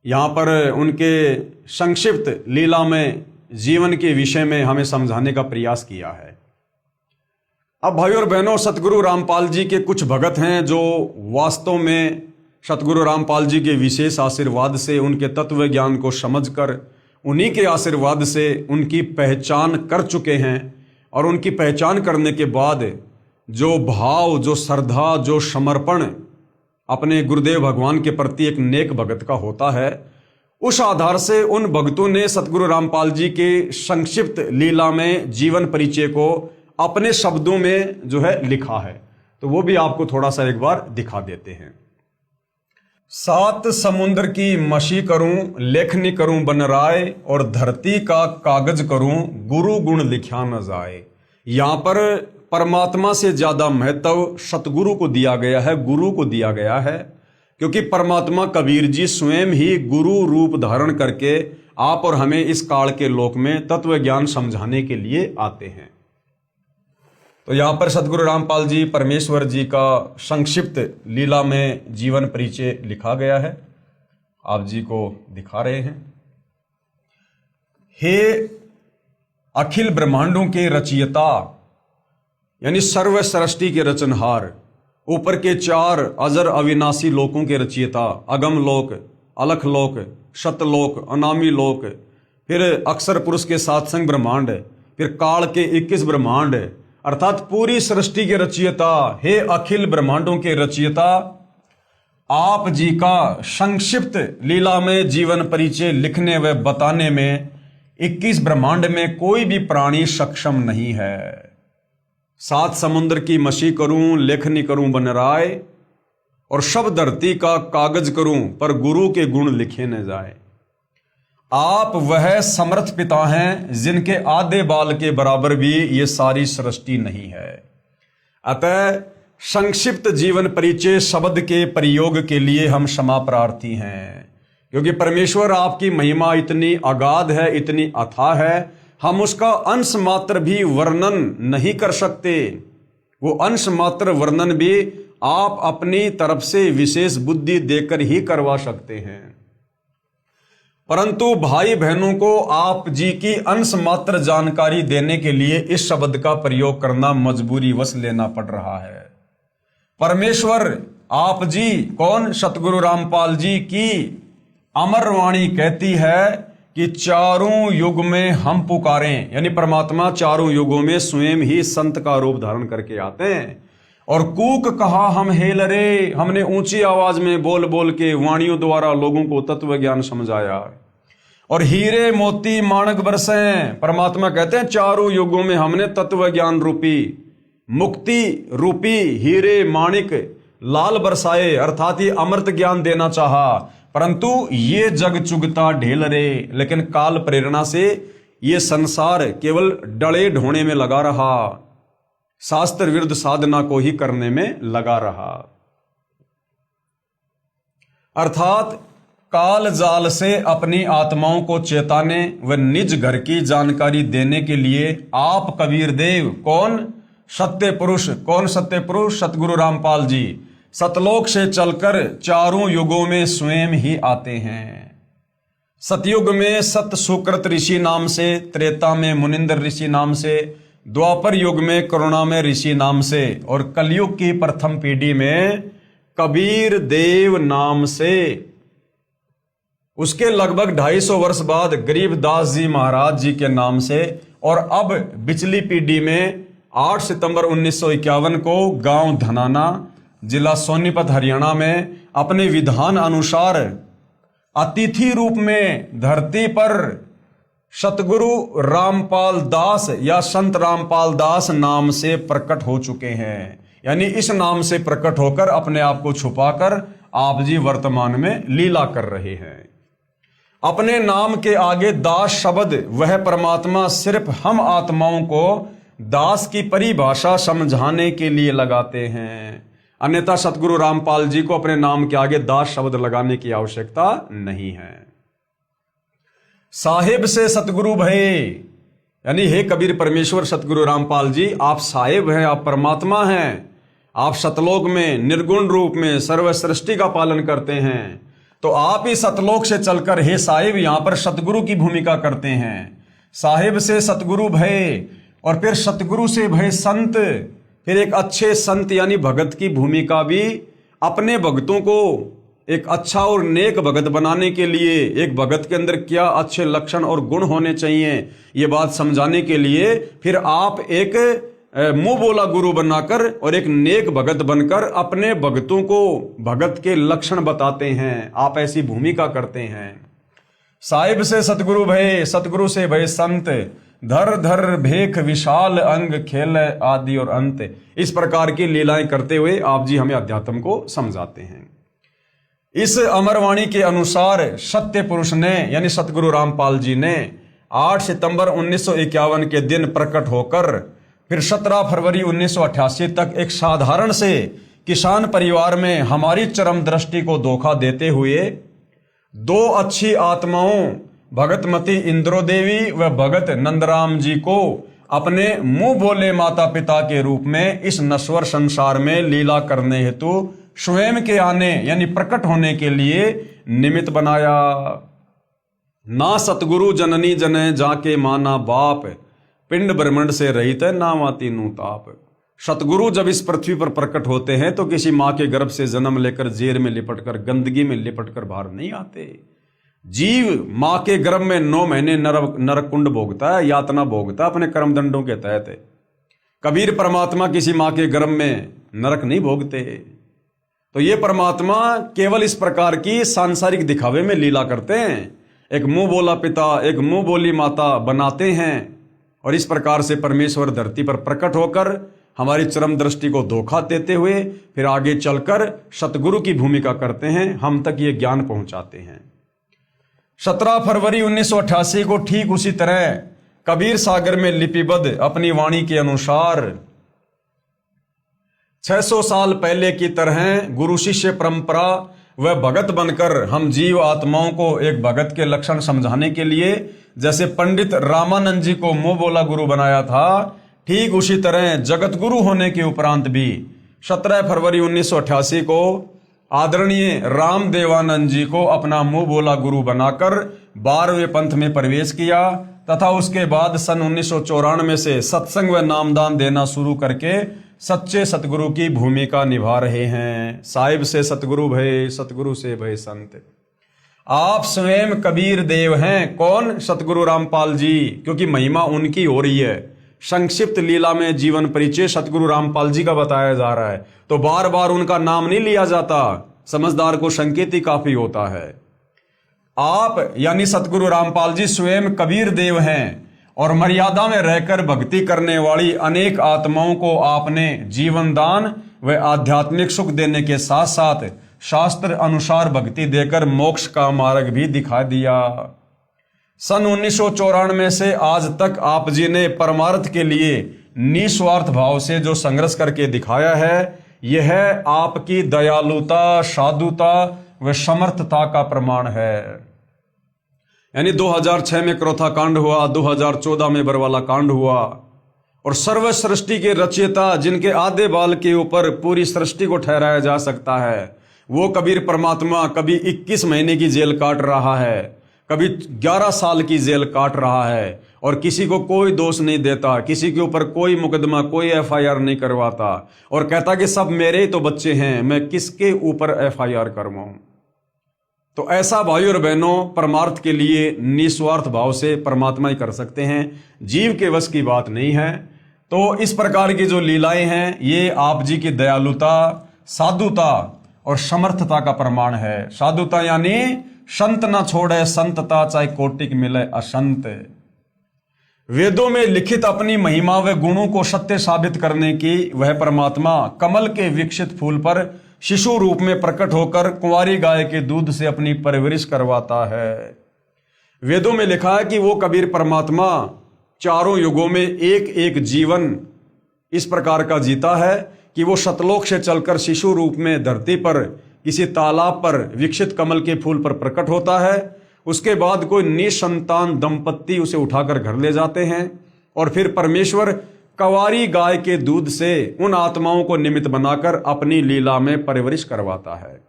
यहाँ पर उनके संक्षिप्त लीला में जीवन के विषय में हमें समझाने का प्रयास किया है। अब भाई और बहनों, सतगुरु रामपाल जी के कुछ भगत हैं जो वास्तव में सतगुरु रामपाल जी के विशेष आशीर्वाद से उनके तत्व ज्ञान को समझकर उन्हीं के आशीर्वाद से उनकी पहचान कर चुके हैं, और उनकी पहचान करने के बाद जो भाव, जो श्रद्धा, जो समर्पण अपने गुरुदेव भगवान के प्रति एक नेक भगत का होता है, उस आधार से उन भक्तों ने सतगुरु रामपाल जी के संक्षिप्त लीला में जीवन परिचय को अपने शब्दों में जो है लिखा है। तो वो भी आपको थोड़ा सा एक बार दिखा देते हैं। सात समुद्र की मशी करूं, लेखनी करूं बन राय, और धरती का कागज करूं, गुरु गुण लिखा न जाए। यहां पर परमात्मा से ज्यादा महत्व सतगुरु को दिया गया है, गुरु को दिया गया है, क्योंकि परमात्मा कबीर जी स्वयं ही गुरु रूप धारण करके आप और हमें इस काल के लोक में तत्व ज्ञान समझाने के लिए आते हैं। तो यहाँ पर सतगुरु रामपाल जी परमेश्वर जी का संक्षिप्त लीला में जीवन परिचय लिखा गया है, आप जी को दिखा रहे हैं। हे अखिल ब्रह्मांडों के रचयिता, यानी सर्व सृष्टि के रचनहार, ऊपर के चार अजर अविनाशी लोकों के रचयिता, अगम लोक, अलख लोक, सतलोक, अनामी लोक, फिर अक्षर पुरुष के सातसंग ब्रह्मांड, फिर काल के 21 ब्रह्मांड, अर्थात पूरी सृष्टि के रचयिता, हे अखिल ब्रह्मांडों के रचयिता, आप जी का संक्षिप्त लीला में जीवन परिचय लिखने व बताने में 21 ब्रह्मांड में कोई भी प्राणी सक्षम नहीं है। सात समुद्र की मशी करूं, लेखनी करूं बन राय, और सब धरती का कागज करूं, पर गुरु के गुण लिखे न जाए। आप वह समर्थ पिता हैं जिनके आधे बाल के बराबर भी ये सारी सृष्टि नहीं है। अतः संक्षिप्त जीवन परिचय शब्द के प्रयोग के लिए हम क्षमा प्रार्थी हैं, क्योंकि परमेश्वर आपकी महिमा इतनी अगाध है, इतनी अथाह है, हम उसका अंश मात्र भी वर्णन नहीं कर सकते। वो अंश मात्र वर्णन भी आप अपनी तरफ से विशेष बुद्धि देकर ही करवा सकते हैं, परंतु भाई बहनों को आप जी की अंश मात्र जानकारी देने के लिए इस शब्द का प्रयोग करना मजबूरीवश लेना पड़ रहा है। परमेश्वर आप जी कौन? सतगुरु रामपाल जी की अमर वाणी कहती है कि चारों युग में हम पुकारें, यानी परमात्मा चारों युगों में स्वयं ही संत का रूप धारण करके आते हैं। और कूक कहा हम हेल रे, हमने ऊंची आवाज में बोल बोल के वाणियों द्वारा लोगों को तत्व ज्ञान समझाया। और हीरे मोती माणक बरसे, परमात्मा कहते हैं चारों युगों में हमने तत्व ज्ञान रूपी, मुक्ति रूपी हीरे माणिक लाल बरसाए, अर्थात ये अमृत ज्ञान देना चाहा, परंतु ये जग चुगता ढेल रे। लेकिन काल प्रेरणा से ये संसार केवल डले ढोने में लगा रहा, शास्त्र विरुद्ध साधना को ही करने में लगा रहा। अर्थात काल जाल से अपनी आत्माओं को चेताने व निज घर की जानकारी देने के लिए आप कबीर देव कौन? सत्य पुरुष। कौन सत्य पुरुष? सतगुरु रामपाल जी सतलोक से चलकर चारों युगों में स्वयं ही आते हैं। सतयुग में सत सुकृत ऋषि नाम से, त्रेता में मुनिंदर ऋषि नाम से, द्वापर युग में करुणा में ऋषि नाम से, और कलयुग की प्रथम पीढ़ी में कबीर देव नाम से। उसके लगभग 250 वर्ष बाद गरीबदास जी महाराज जी के नाम से, और अब पिछली पीढ़ी में 8 सितंबर 1951 को गांव धनाना, जिला सोनीपत हरियाणा में अपने विधान अनुसार अतिथि रूप में धरती पर सतगुरु रामपाल दास या संत रामपाल दास नाम से प्रकट हो चुके हैं। यानी इस नाम से प्रकट होकर अपने आप को छुपाकर आप जी वर्तमान में लीला कर रहे हैं। अपने नाम के आगे दास शब्द वह परमात्मा सिर्फ हम आत्माओं को दास की परिभाषा समझाने के लिए लगाते हैं, अन्यथा सतगुरु रामपाल जी को अपने नाम के आगे दास शब्द लगाने की आवश्यकता नहीं है। साहिब से सतगुरु भये, यानी हे कबीर परमेश्वर सतगुरु रामपाल जी, आप साहिब हैं, आप परमात्मा हैं, आप सतलोक में निर्गुण रूप में सर्व सृष्टि का पालन करते हैं। तो आप ही सतलोक से चलकर हे साहिब यहां पर सतगुरु की भूमिका करते हैं। साहिब से सतगुरु भय, और फिर सतगुरु से भय संत, फिर एक अच्छे संत यानी भगत की भूमिका भी अपने भक्तों को एक अच्छा और नेक भगत बनाने के लिए, एक भगत के अंदर क्या अच्छे लक्षण और गुण होने चाहिए ये बात समझाने के लिए फिर आप एक मुंह बोला गुरु बनाकर और एक नेक भगत बनकर अपने भक्तों को भगत के लक्षण बताते हैं। आप ऐसी भूमिका करते हैं। साहिब से सतगुरु भय, सतगुरु से भय संत, धर धर भेख विशाल अंग खेल आदि और अंत। इस प्रकार की लीलाएं करते हुए आप जी हमें अध्यात्म को समझाते हैं। इस अमरवाणी के अनुसार सत्य पुरुष ने यानी सतगुरु रामपाल जी ने 8 सितंबर 1951 के दिन प्रकट होकर फिर 17 फरवरी 1988 तक एक साधारण से किसान परिवार में हमारी चरम दृष्टि को धोखा देते हुए 2 अच्छी आत्माओं भगतमती इंद्रो देवी व भगत नंदराम जी को अपने मुंह बोले माता पिता के रूप में इस नश्वर संसार में लीला करने हेतु स्वयं के आने यानी प्रकट होने के लिए निमित्त बनाया। ना सतगुरु जननी जने जाके माना बाप, पिंड ब्रह्मंड से रहित है नामाती नूताप। सतगुरु जब इस पृथ्वी पर प्रकट होते हैं तो किसी माँ के गर्भ से जन्म लेकर जेर में लिपटकर गंदगी में लिपटकर बाहर नहीं आते। जीव माँ के गर्भ में 9 महीने नरक कुंड भोगता है, यातना भोगता है अपने कर्मदंडों के तहत। कबीर परमात्मा किसी माँ के गर्भ में नरक नहीं भोगते। तो ये परमात्मा केवल इस प्रकार की सांसारिक दिखावे में लीला करते हैं, एक मुंह बोला पिता एक मुंह बोली माता बनाते हैं और इस प्रकार से परमेश्वर धरती पर प्रकट होकर हमारी चरम दृष्टि को धोखा देते हुए फिर आगे चलकर सतगुरु की भूमिका करते हैं, हम तक ये ज्ञान पहुंचाते हैं। 17 फरवरी 1988 को ठीक उसी तरह कबीर सागर में लिपिबद्ध अपनी वाणी के अनुसार 600 साल पहले की तरह गुरु शिष्य परंपरा व भगत बनकर हम जीव आत्माओं को एक भगत के लक्षण समझाने के लिए जैसे पंडित रामानंद जी को मुंह बोला गुरु बनाया था, ठीक उसी तरह जगत गुरु होने के उपरांत भी 17 फरवरी 1988 को आदरणीय रामदेवानंद जी को अपना मुंह बोला गुरु बनाकर 12वें पंथ में प्रवेश किया तथा उसके बाद सन 1994 से सत्संग व नामदान देना शुरू करके सच्चे सतगुरु की भूमिका निभा रहे हैं। साहिब से सतगुरु भय, सतगुरु से भय संत। आप स्वयं कबीर देव हैं। कौन? सतगुरु रामपाल जी, क्योंकि महिमा उनकी हो रही है। संक्षिप्त लीला में जीवन परिचय सतगुरु रामपाल जी का बताया जा रहा है, तो बार बार उनका नाम नहीं लिया जाता। समझदार को संकेत ही काफी होता है। आप यानी सतगुरु रामपाल जी स्वयं कबीर देव हैं और मर्यादा में रहकर भक्ति करने वाली अनेक आत्माओं को आपने जीवन दान व आध्यात्मिक सुख देने के साथ साथ शास्त्र अनुसार भक्ति देकर मोक्ष का मार्ग भी दिखा दिया। सन 1994 से आज तक आप जी ने परमार्थ के लिए निस्वार्थ भाव से जो संघर्ष करके दिखाया है, यह आपकी दयालुता, साधुता व समर्थता का प्रमाण है। यानी 2006 में क्रोथा कांड हुआ, 2014 में बरवाला कांड हुआ और सर्व सृष्टि के रचयिता जिनके आधे बाल के ऊपर पूरी सृष्टि को ठहराया जा सकता है, वो कबीर परमात्मा कभी 21 महीने की जेल काट रहा है, कभी 11 साल की जेल काट रहा है और किसी को कोई दोष नहीं देता, किसी के ऊपर कोई मुकदमा, कोई FIR नहीं करवाता और कहता कि सब मेरे ही तो बच्चे हैं, मैं किसके ऊपर FIR करवाऊं। तो ऐसा भाई और बहनों परमार्थ के लिए निस्वार्थ भाव से परमात्मा ही कर सकते हैं, जीव के वश की बात नहीं है। तो इस प्रकार की जो लीलाएं हैं ये आप जी की दयालुता, साधुता और समर्थता का प्रमाण है। साधुता यानी संत ना छोड़े संतता, चाहे कोटिक मिले असंत। वेदों में लिखित अपनी महिमा व गुणों को सत्य साबित करने की वह परमात्मा कमल के विकसित फूल पर शिशु रूप में प्रकट होकर कुंवारी गाय के दूध से अपनी परवरिश करवाता है। वेदों में लिखा है कि वो कबीर परमात्मा चारों युगों में एक एक जीवन इस प्रकार का जीता है कि वो सतलोक से चलकर शिशु रूप में धरती पर किसी तालाब पर विकसित कमल के फूल पर प्रकट होता है। उसके बाद कोई निसंतान दंपत्ति उसे उठाकर घर ले जाते हैं और फिर परमेश्वर कवारी गाय के दूध से उन आत्माओं को निमित्त बनाकर अपनी लीला में परवरिश करवाता है।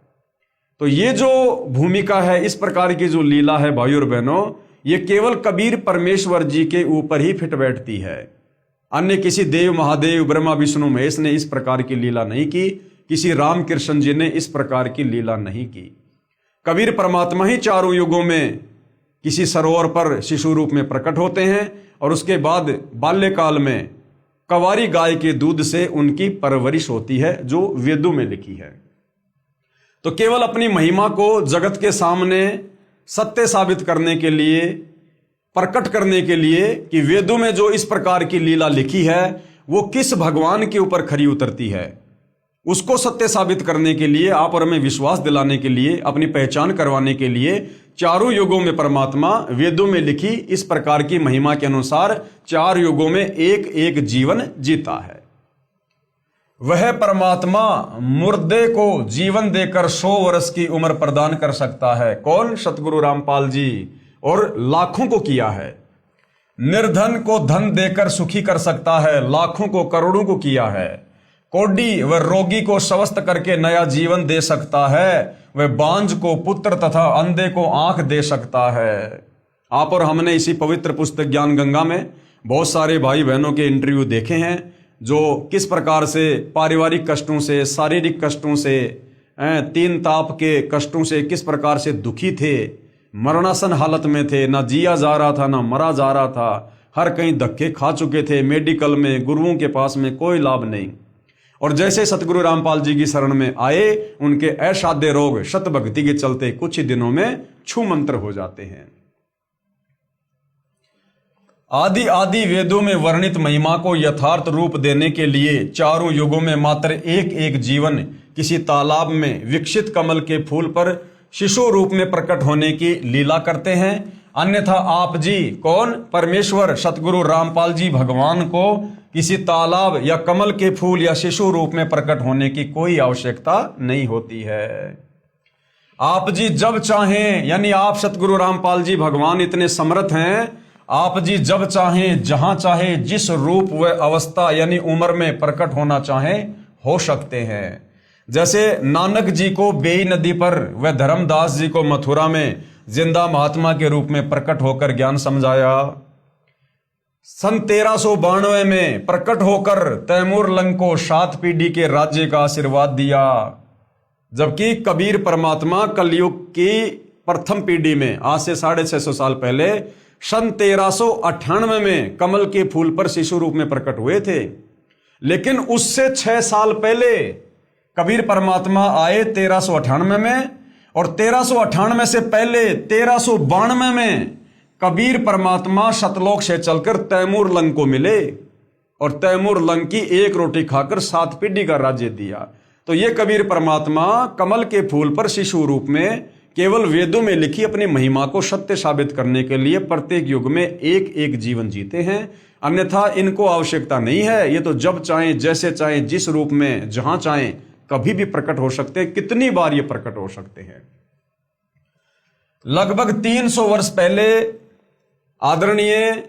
तो ये जो भूमिका है, इस प्रकार की जो लीला है भाइयों और बहनों, ये केवल कबीर परमेश्वर जी के ऊपर ही फिट बैठती है। अन्य किसी देव, महादेव, ब्रह्मा, विष्णु, महेश ने इस प्रकार की लीला नहीं की, किसी रामकृष्ण जी ने इस प्रकार की लीला नहीं की। कबीर परमात्मा ही चारों युगों में किसी सरोवर पर शिशु रूप में प्रकट होते हैं और उसके बाद बाल्यकाल में कवारी गाय के दूध से उनकी परवरिश होती है, जो वेदों में लिखी है। तो केवल अपनी महिमा को जगत के सामने सत्य साबित करने के लिए, प्रकट करने के लिए कि वेदों में जो इस प्रकार की लीला लिखी है वो किस भगवान के ऊपर खरी उतरती है, उसको सत्य साबित करने के लिए, आप और हमें विश्वास दिलाने के लिए, अपनी पहचान करवाने के लिए चारों युगों में परमात्मा वेदों में लिखी इस प्रकार की महिमा के अनुसार 4 युगों में एक एक जीवन जीता है। वह परमात्मा मुर्दे को जीवन देकर 100 वर्ष की उम्र प्रदान कर सकता है। कौन? सतगुरु रामपाल जी। और लाखों को किया है। निर्धन को धन देकर सुखी कर सकता है, लाखों को, करोड़ों को किया है। कोढ़ी व रोगी को स्वस्थ करके नया जीवन दे सकता है। वह बांझ को पुत्र तथा अंधे को आंख दे सकता है। आप और हमने इसी पवित्र पुस्तक ज्ञान गंगा में बहुत सारे भाई बहनों के इंटरव्यू देखे हैं जो किस प्रकार से पारिवारिक कष्टों से, शारीरिक कष्टों से, 3 ताप के कष्टों से किस प्रकार से दुखी थे, मरणासन हालत में थे, ना जिया जा रहा था ना मरा जा रहा था, हर कहीं धक्के खा चुके थे, मेडिकल में, गुरुओं के पास में कोई लाभ नहीं। और जैसे सतगुरु रामपाल जी की शरण में आए, उनके असाध्य रोग शत भक्ति के चलते कुछ ही दिनों में छू मंत्र हो जाते हैं। आदि आदि वेदों में वर्णित महिमा को यथार्थ रूप देने के लिए चारों युगों में मात्र एक एक जीवन किसी तालाब में विकसित कमल के फूल पर शिशु रूप में प्रकट होने की लीला करते हैं। अन्यथा आप जी, कौन? परमेश्वर सतगुरु रामपाल जी भगवान को किसी तालाब या कमल के फूल या शिशु रूप में प्रकट होने की कोई आवश्यकता नहीं होती है। आप जी जब चाहें, यानी आप सतगुरु रामपाल जी भगवान इतने समर्थ हैं, आप जी जब चाहें, जहां चाहे, जिस रूप व अवस्था यानी उम्र में प्रकट होना चाहें हो सकते हैं। जैसे नानक जी को बेई नदी पर व धर्मदास जी को मथुरा में जिंदा महात्मा के रूप में प्रकट होकर ज्ञान समझाया। सन 1392 में प्रकट होकर तैमूर लंग को 7 पीढ़ी के राज्य का आशीर्वाद दिया। जबकि कबीर परमात्मा कलयुग की प्रथम पीढ़ी में आज से 650 साल पहले सन 1398 में कमल के फूल पर शिशु रूप में प्रकट हुए थे। लेकिन उससे 6 साल पहले कबीर परमात्मा आए 1398 में, और 1398 से पहले 1392 में कबीर परमात्मा सतलोक से चलकर तैमूर लंग को मिले और तैमूर लंग की 1 रोटी खाकर 7 पीढ़ी का राज्य दिया। तो ये कबीर परमात्मा कमल के फूल पर शिशु रूप में केवल वेदों में लिखी अपनी महिमा को सत्य साबित करने के लिए प्रत्येक युग में एक एक जीवन जीते हैं। अन्यथा इनको आवश्यकता नहीं है। ये तो जब चाहें, जैसे चाहें, जिस रूप में, जहां चाहें, कभी भी प्रकट हो सकते हैं। कितनी बार ये प्रकट हो सकते हैं? लगभग 300 वर्ष पहले आदरणीय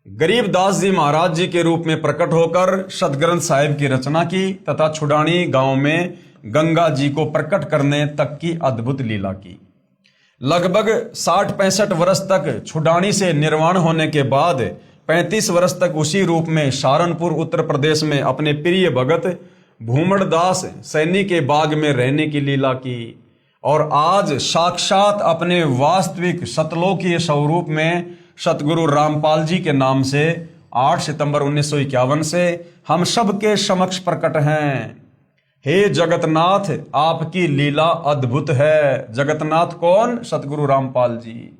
गरीबदास जी महाराज जी के रूप में प्रकट होकर सदग्रंथ साहिब की रचना की तथा छुडानी गांव में गंगा जी को प्रकट करने तक की अद्भुत लीला की। लगभग 60-65 वर्ष तक छुडानी से निर्वाण होने के बाद 35 वर्ष तक उसी रूप में सहारनपुर उत्तर प्रदेश में अपने प्रिय भगत भूमड़दास सैनी के बाग में रहने की लीला की। और आज साक्षात अपने वास्तविक सतलोकीय स्वरूप में सतगुरु रामपाल जी के नाम से 8 सितंबर 1951 से हम सब के समक्ष प्रकट हैं। हे जगतनाथ, आपकी लीला अद्भुत है। जगतनाथ कौन? सतगुरु रामपाल जी।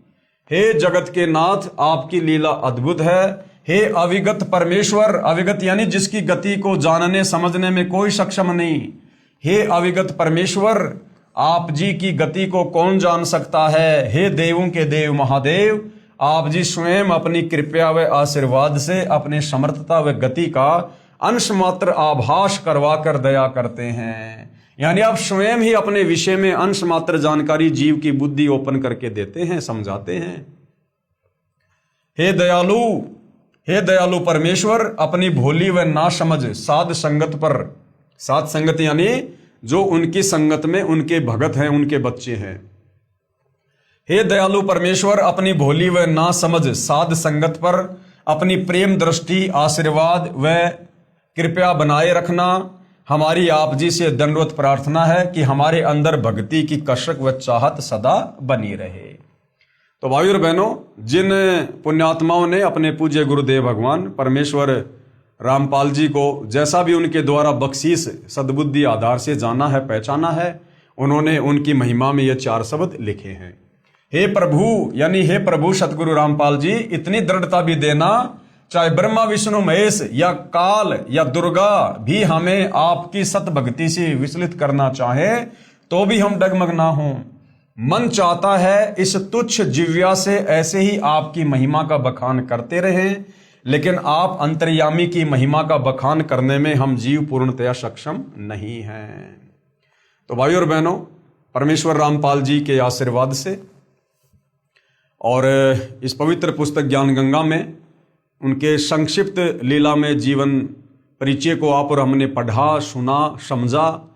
हे जगत के नाथ, आपकी लीला अद्भुत है। हे अविगत परमेश्वर, अविगत यानी जिसकी गति को जानने समझने में कोई सक्षम नहीं। हे अविगत परमेश्वर, आप जी की गति को कौन जान सकता है? हे देवों के देव महादेव, आप जी स्वयं अपनी कृपा व आशीर्वाद से अपने समर्थता व गति का अंश मात्र आभास करवा कर दया करते हैं। यानी आप स्वयं ही अपने विषय में अंश मात्र जानकारी जीव की बुद्धि ओपन करके देते हैं, समझाते हैं। हे दयालु परमेश्वर, अपनी भोली व ना समझ साध संगत पर, साध संगत यानी जो उनकी संगत में उनके भगत हैं, उनके बच्चे हैं। हे दयालु परमेश्वर, अपनी भोली व ना समझ साध संगत पर अपनी प्रेम दृष्टि, आशीर्वाद व कृपया बनाए रखना। हमारी आप जी से दंडवत प्रार्थना है कि हमारे अंदर भक्ति की कसक व चाहत सदा बनी रहे। तो भाई और बहनों, जिन पुण्यात्माओं ने अपने पूज्य गुरुदेव भगवान परमेश्वर रामपाल जी को जैसा भी उनके द्वारा बख्शीश सद्बुद्धि आधार से जाना है, पहचाना है, उन्होंने उनकी महिमा में ये 4 शब्द लिखे हैं। हे प्रभु, यानी हे प्रभु सतगुरु रामपाल जी, इतनी दृढ़ता भी देना चाहे ब्रह्मा विष्णु महेश या काल या दुर्गा भी हमें आपकी सत भक्ति से विचलित करना चाहे तो भी हम डगमग ना हों। मन चाहता है इस तुच्छ जिव्या से ऐसे ही आपकी महिमा का बखान करते रहें, लेकिन आप अंतर्यामी की महिमा का बखान करने में हम जीव पूर्णतया सक्षम नहीं हैं। तो भाइयों और बहनों, परमेश्वर रामपाल जी के आशीर्वाद से और इस पवित्र पुस्तक ज्ञान गंगा में उनके संक्षिप्त लीला में जीवन परिचय को आप और हमने पढ़ा, सुना, समझा।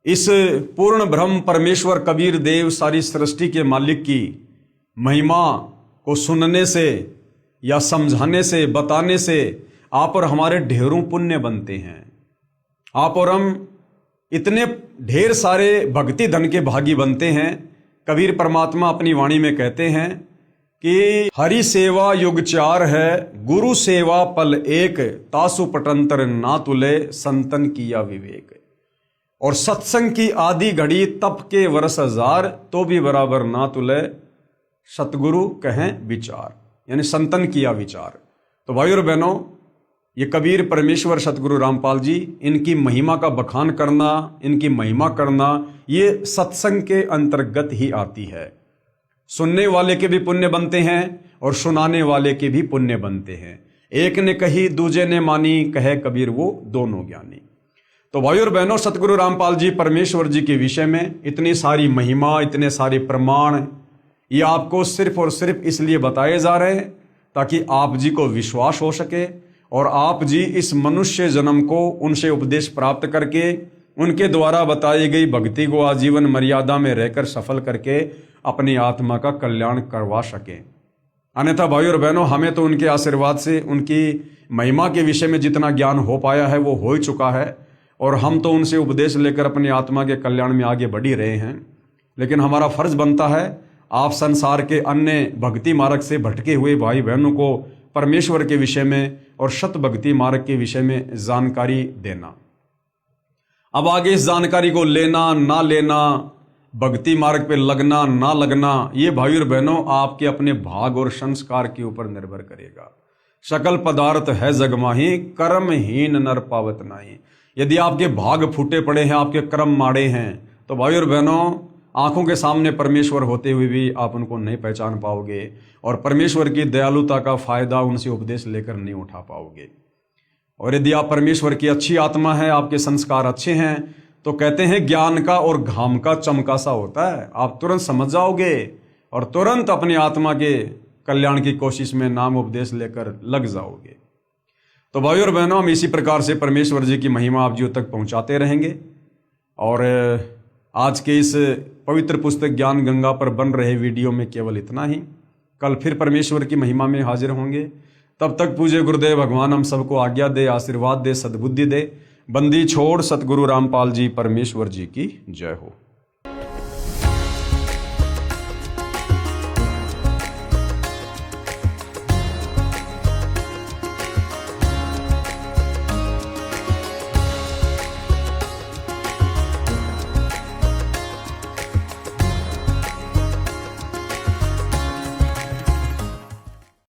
इस पूर्ण ब्रह्म परमेश्वर कबीर देव सारी सृष्टि के मालिक की महिमा को सुनने से या समझाने से, बताने से आप और हमारे ढेरों पुण्य बनते हैं। आप और हम इतने ढेर सारे भक्ति धन के भागी बनते हैं। कबीर परमात्मा अपनी वाणी में कहते हैं कि हरि सेवा युग चार है, गुरु सेवा पल एक, तासु पटंतर ना तुले, संतन किया विवेक। और सत्संग की आदि घड़ी तप के वर्ष हजार, तो भी बराबर ना तुले, सतगुरु कहें विचार, यानी संतन किया विचार। तो भाइयों और बहनों, ये कबीर परमेश्वर सतगुरु रामपाल जी, इनकी महिमा का बखान करना, इनकी महिमा करना, ये सत्संग के अंतर्गत ही आती है। सुनने वाले के भी पुण्य बनते हैं और सुनाने वाले के भी पुण्य बनते हैं। एक ने कही दूजे ने मानी, कहे कबीर वो दोनों ज्ञानी। तो भाइयों और बहनों, सतगुरु रामपाल जी परमेश्वर जी के विषय में इतनी सारी महिमा, इतने सारे प्रमाण, ये आपको सिर्फ और सिर्फ इसलिए बताए जा रहे हैं ताकि आप जी को विश्वास हो सके और आप जी इस मनुष्य जन्म को उनसे उपदेश प्राप्त करके उनके द्वारा बताई गई भक्ति को आजीवन मर्यादा में रहकर सफल करके अपनी आत्मा का कल्याण करवा सके। अन्यथा भाइयों और बहनों, हमें तो उनके आशीर्वाद से उनकी महिमा के विषय में जितना ज्ञान हो पाया है वो हो ही चुका है और हम तो उनसे उपदेश लेकर अपनी आत्मा के कल्याण में आगे बढ़ ही रहे हैं। लेकिन हमारा फर्ज बनता है आप संसार के अन्य भक्ति मार्ग से भटके हुए भाई बहनों को परमेश्वर के विषय में और सत भक्ति मार्ग के विषय में जानकारी देना। अब आगे इस जानकारी को लेना ना लेना, भक्ति मार्ग पे लगना ना लगना, ये भाई और बहनों आपके अपने भाग और संस्कार के ऊपर निर्भर करेगा। सकल पदार्थ है जगमाही, कर्महीन नर पावत नाही। यदि आपके भाग फूटे पड़े हैं, आपके कर्म माड़े हैं, तो भाई और बहनों आंखों के सामने परमेश्वर होते हुए भी आप उनको नहीं पहचान पाओगे और परमेश्वर की दयालुता का फायदा उनसे उपदेश लेकर नहीं उठा पाओगे। और यदि आप परमेश्वर की अच्छी आत्मा है, आपके संस्कार अच्छे हैं, तो कहते हैं ज्ञान का और घाम का चमका सा होता है। आप तुरंत समझ जाओगे और तुरंत अपनी आत्मा के कल्याण की कोशिश में नाम उपदेश लेकर लग जाओगे। तो भाइयों और बहनों, हम इसी प्रकार से परमेश्वर जी की महिमा आप जी तक पहुंचाते रहेंगे। और आज के इस पवित्र पुस्तक ज्ञान गंगा पर बन रहे वीडियो में केवल इतना ही। कल फिर परमेश्वर की महिमा में हाजिर होंगे। तब तक पूज्य गुरुदेव भगवान हम सबको आज्ञा दे, आशीर्वाद दे, सद्बुद्धि दे। बंदी छोड़ सतगुरु रामपाल जी परमेश्वर जी की जय हो।